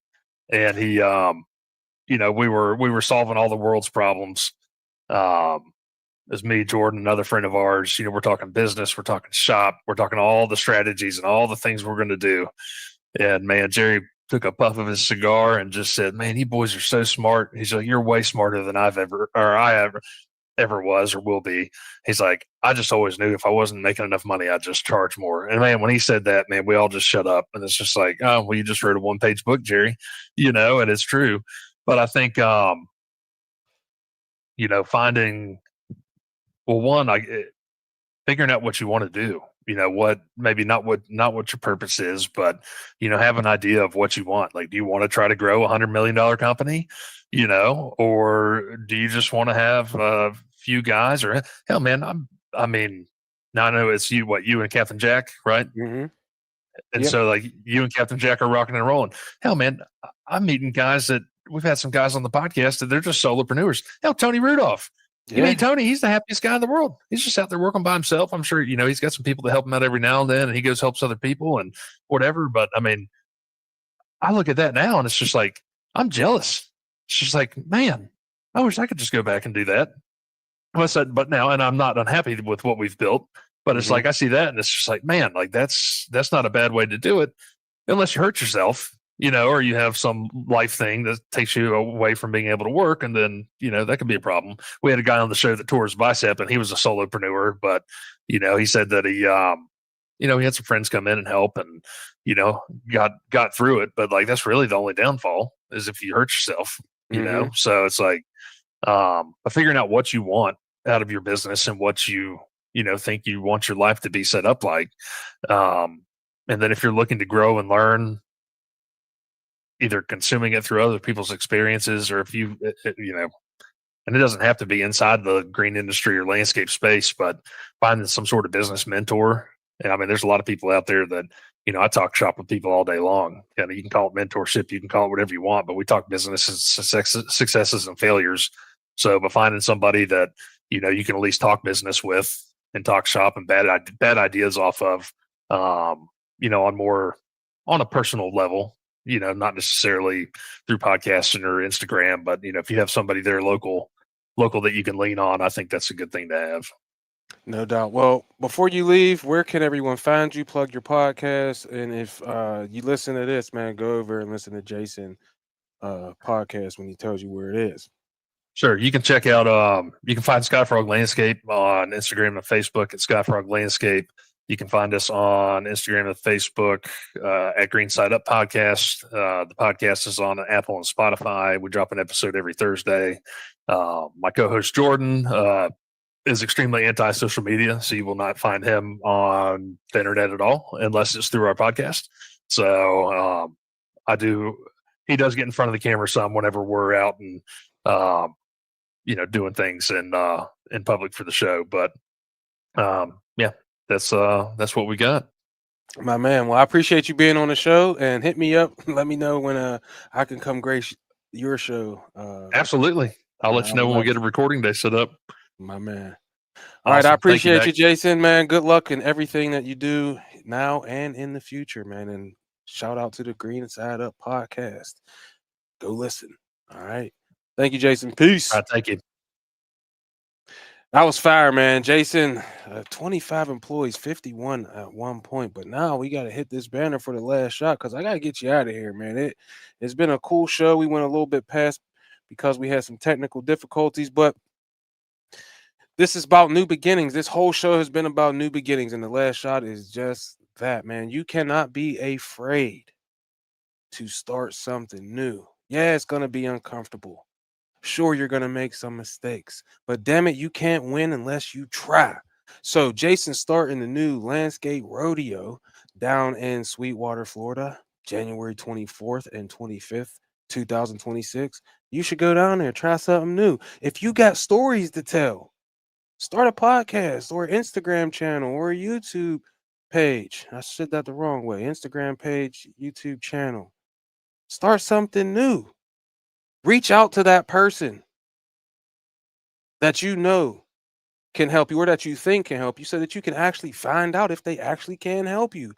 and he we were solving all the world's problems. Um, as me, Jordan, another friend of ours. We're talking business, we're talking shop, we're talking all the strategies and all the things we're going to do. And man, Jerry took a puff of his cigar and just said, "Man, you boys are so smart." He's like, "You're way smarter than I ever was or will be." He's like, "I just always knew if I wasn't making enough money, I'd just charge more." And man, when he said that, man, we all just shut up. And it's just like, "Oh, well, you just wrote a 1 page book, Jerry," and it's true. But I think, finding, well, one, figuring out what you want to do. What maybe not what your purpose is, but have an idea of what you want. Like, do you want to try to grow $100 million company? Or do you just want to have a few guys? Or hell, man, I mean, now I know it's you and Captain Jack, right? Hmm. And Yep. so, like, you and Captain Jack are rocking and rolling. Hell, man, I'm meeting guys that we've had some guys on the podcast that they're just solopreneurs. Hell, Tony Rudolph. You meet Yeah. Tony, he's the happiest guy in the world. He's just out there working by himself. I'm sure, he's got some people to help him out every now and then, and he goes helps other people and whatever. But I mean, I look at that now and it's just like, I'm jealous. It's just like, man, I wish I could just go back and do that. I said, but now, and I'm not unhappy with what we've built, but it's Hmm. like I see that and it's just like, man, like that's not a bad way to do it unless you hurt yourself, or you have some life thing that takes you away from being able to work. And then, that could be a problem. We had a guy on the show that tore his bicep and he was a solopreneur, but, he said that he had some friends come in and help and, got through it. But like, that's really the only downfall is if you hurt yourself, Hmm. So it's like, but figuring out what you want out of your business and what you think you want your life to be set up like. Um, and then if you're looking to grow and learn, either consuming it through other people's experiences or if and it doesn't have to be inside the green industry or landscape space, but finding some sort of business mentor. And I mean, there's a lot of people out there that, I talk shop with people all day long. And you can call it mentorship, you can call it whatever you want, but we talk businesses, successes and failures. So by finding somebody that, you can at least talk business with and talk shop and bad ideas off of, on more on a personal level, not necessarily through podcasting or Instagram, but if you have somebody there local that you can lean on, I think that's a good thing to have. No doubt. Well, before you leave, where can everyone find you? Plug your podcast, and if you listen to this, man, go over and listen to Jason podcast when he tells you where it is. Sure. You can find SkyFrog Landscape on Instagram and Facebook at SkyFrog Landscape. You can find us on Instagram and Facebook at Green Side Up Podcast. The podcast is on Apple and Spotify. We drop an episode every Thursday. My co-host Jordan is extremely anti-social media, so you will not find him on the internet at all unless it's through our podcast. So I do. He does get in front of the camera some whenever we're out and um, doing things in public for the show. But yeah, that's what we got. My man. Well, I appreciate you being on the show, and hit me up. Let me know when I can come grace your show. Absolutely. I'll And let I you know would when we love get a it. recording day set up. My man. All right, I Awesome. Thank you, appreciate Dak. you, Jason, man. Good luck in everything that you do now and in the future, man. And shout out to the Green Side Up podcast. Go listen. All right. Thank you, Jason. All Peace. right, thank you. That was fire, man. Jason, 25 employees, 51 at one point. But now we got to hit this banner for the last shot because I got to get you out of here, man. It's been a cool show. We went a little bit past because we had some technical difficulties, but this is about new beginnings. This whole show has been about new beginnings, and the last shot is just that, man. You cannot be afraid to start something new. Yeah, it's going to be uncomfortable. Sure, you're going to make some mistakes, but damn it, you can't win unless you try. So, Jason's starting the new Landscape Rodeo down in Sweetwater, Florida, January 24th and 25th, 2026. You should go down there, try something new. If you got stories to tell, start a podcast or Instagram channel or a YouTube page. I said that the wrong way. Instagram page, YouTube channel. Start something new. Reach out to that person that you know can help you or that you think can help you so that you can actually find out if they actually can help you.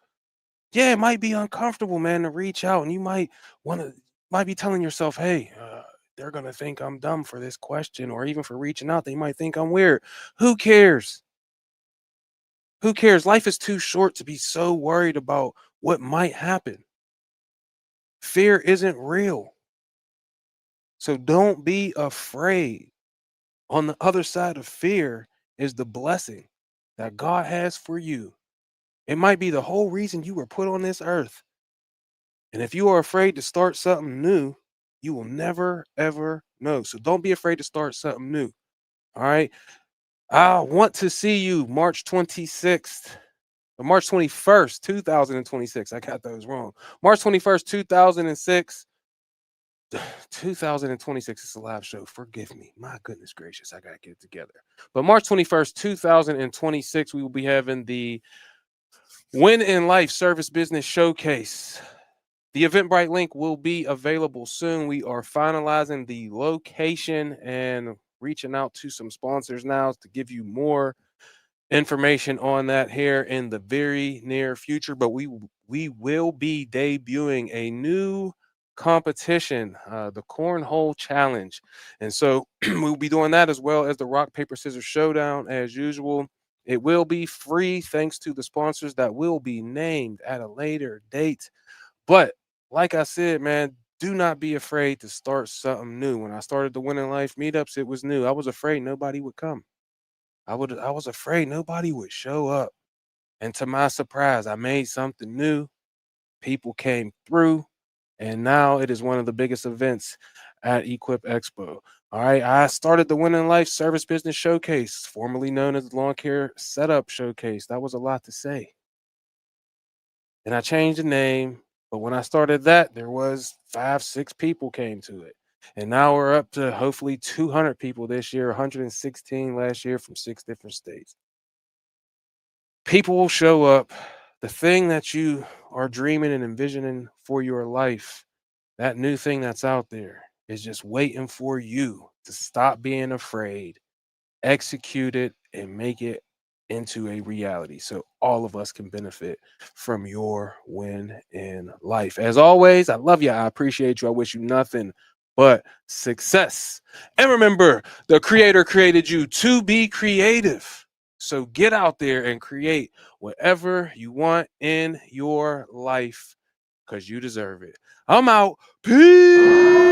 Yeah, it might be uncomfortable, man, to reach out and you might be telling yourself, "Hey, they're going to think I'm dumb for this question or even for reaching out. They might think I'm weird." Who cares? Who cares? Life is too short to be so worried about what might happen. Fear isn't real. So don't be afraid. On the other side of fear is the blessing that God has for you. It might be the whole reason you were put on this earth. And if you are afraid to start something new, you will never, ever know. So don't be afraid to start something new. All right. I want to see you March 26th or March 21st, 2026. I got those wrong. March 21st, 2026 is a live show. Forgive me. My goodness gracious. I got to get it together. But March 21st, 2026, we will be having the Win in Life Service Business Showcase. The Eventbrite link will be available soon. We are finalizing the location and reaching out to some sponsors now to give you more information on that here in the very near future. But we will be debuting a new competition, the Cornhole Challenge, and so we'll be doing that as well as the Rock Paper Scissors Showdown as usual. It will be free thanks to the sponsors that will be named at a later date. But like I said, man, do not be afraid to start something new. When I started the Winning Life meetups, it was new. I was afraid nobody would come. I was afraid nobody would show up. And to my surprise, I made something new. People came through, and now it is one of the biggest events at Equip Expo. All right, I started the Winning Life Service Business Showcase, formerly known as the Lawn Care Setup Showcase. That was a lot to say. And I changed the name, but when I started that, there was 5, 6 people came to it. And now we're up to hopefully 200 people this year, 116 last year from 6 different states. People will show up. The thing that you are dreaming and envisioning for your life, that new thing that's out there, is just waiting for you to stop being afraid, execute it, and make it into a reality so all of us can benefit from your win in life. As always, I love you. I appreciate you. I wish you nothing but success. And remember, the creator created you to be creative. So get out there and create whatever you want in your life because you deserve it. I'm out. Peace.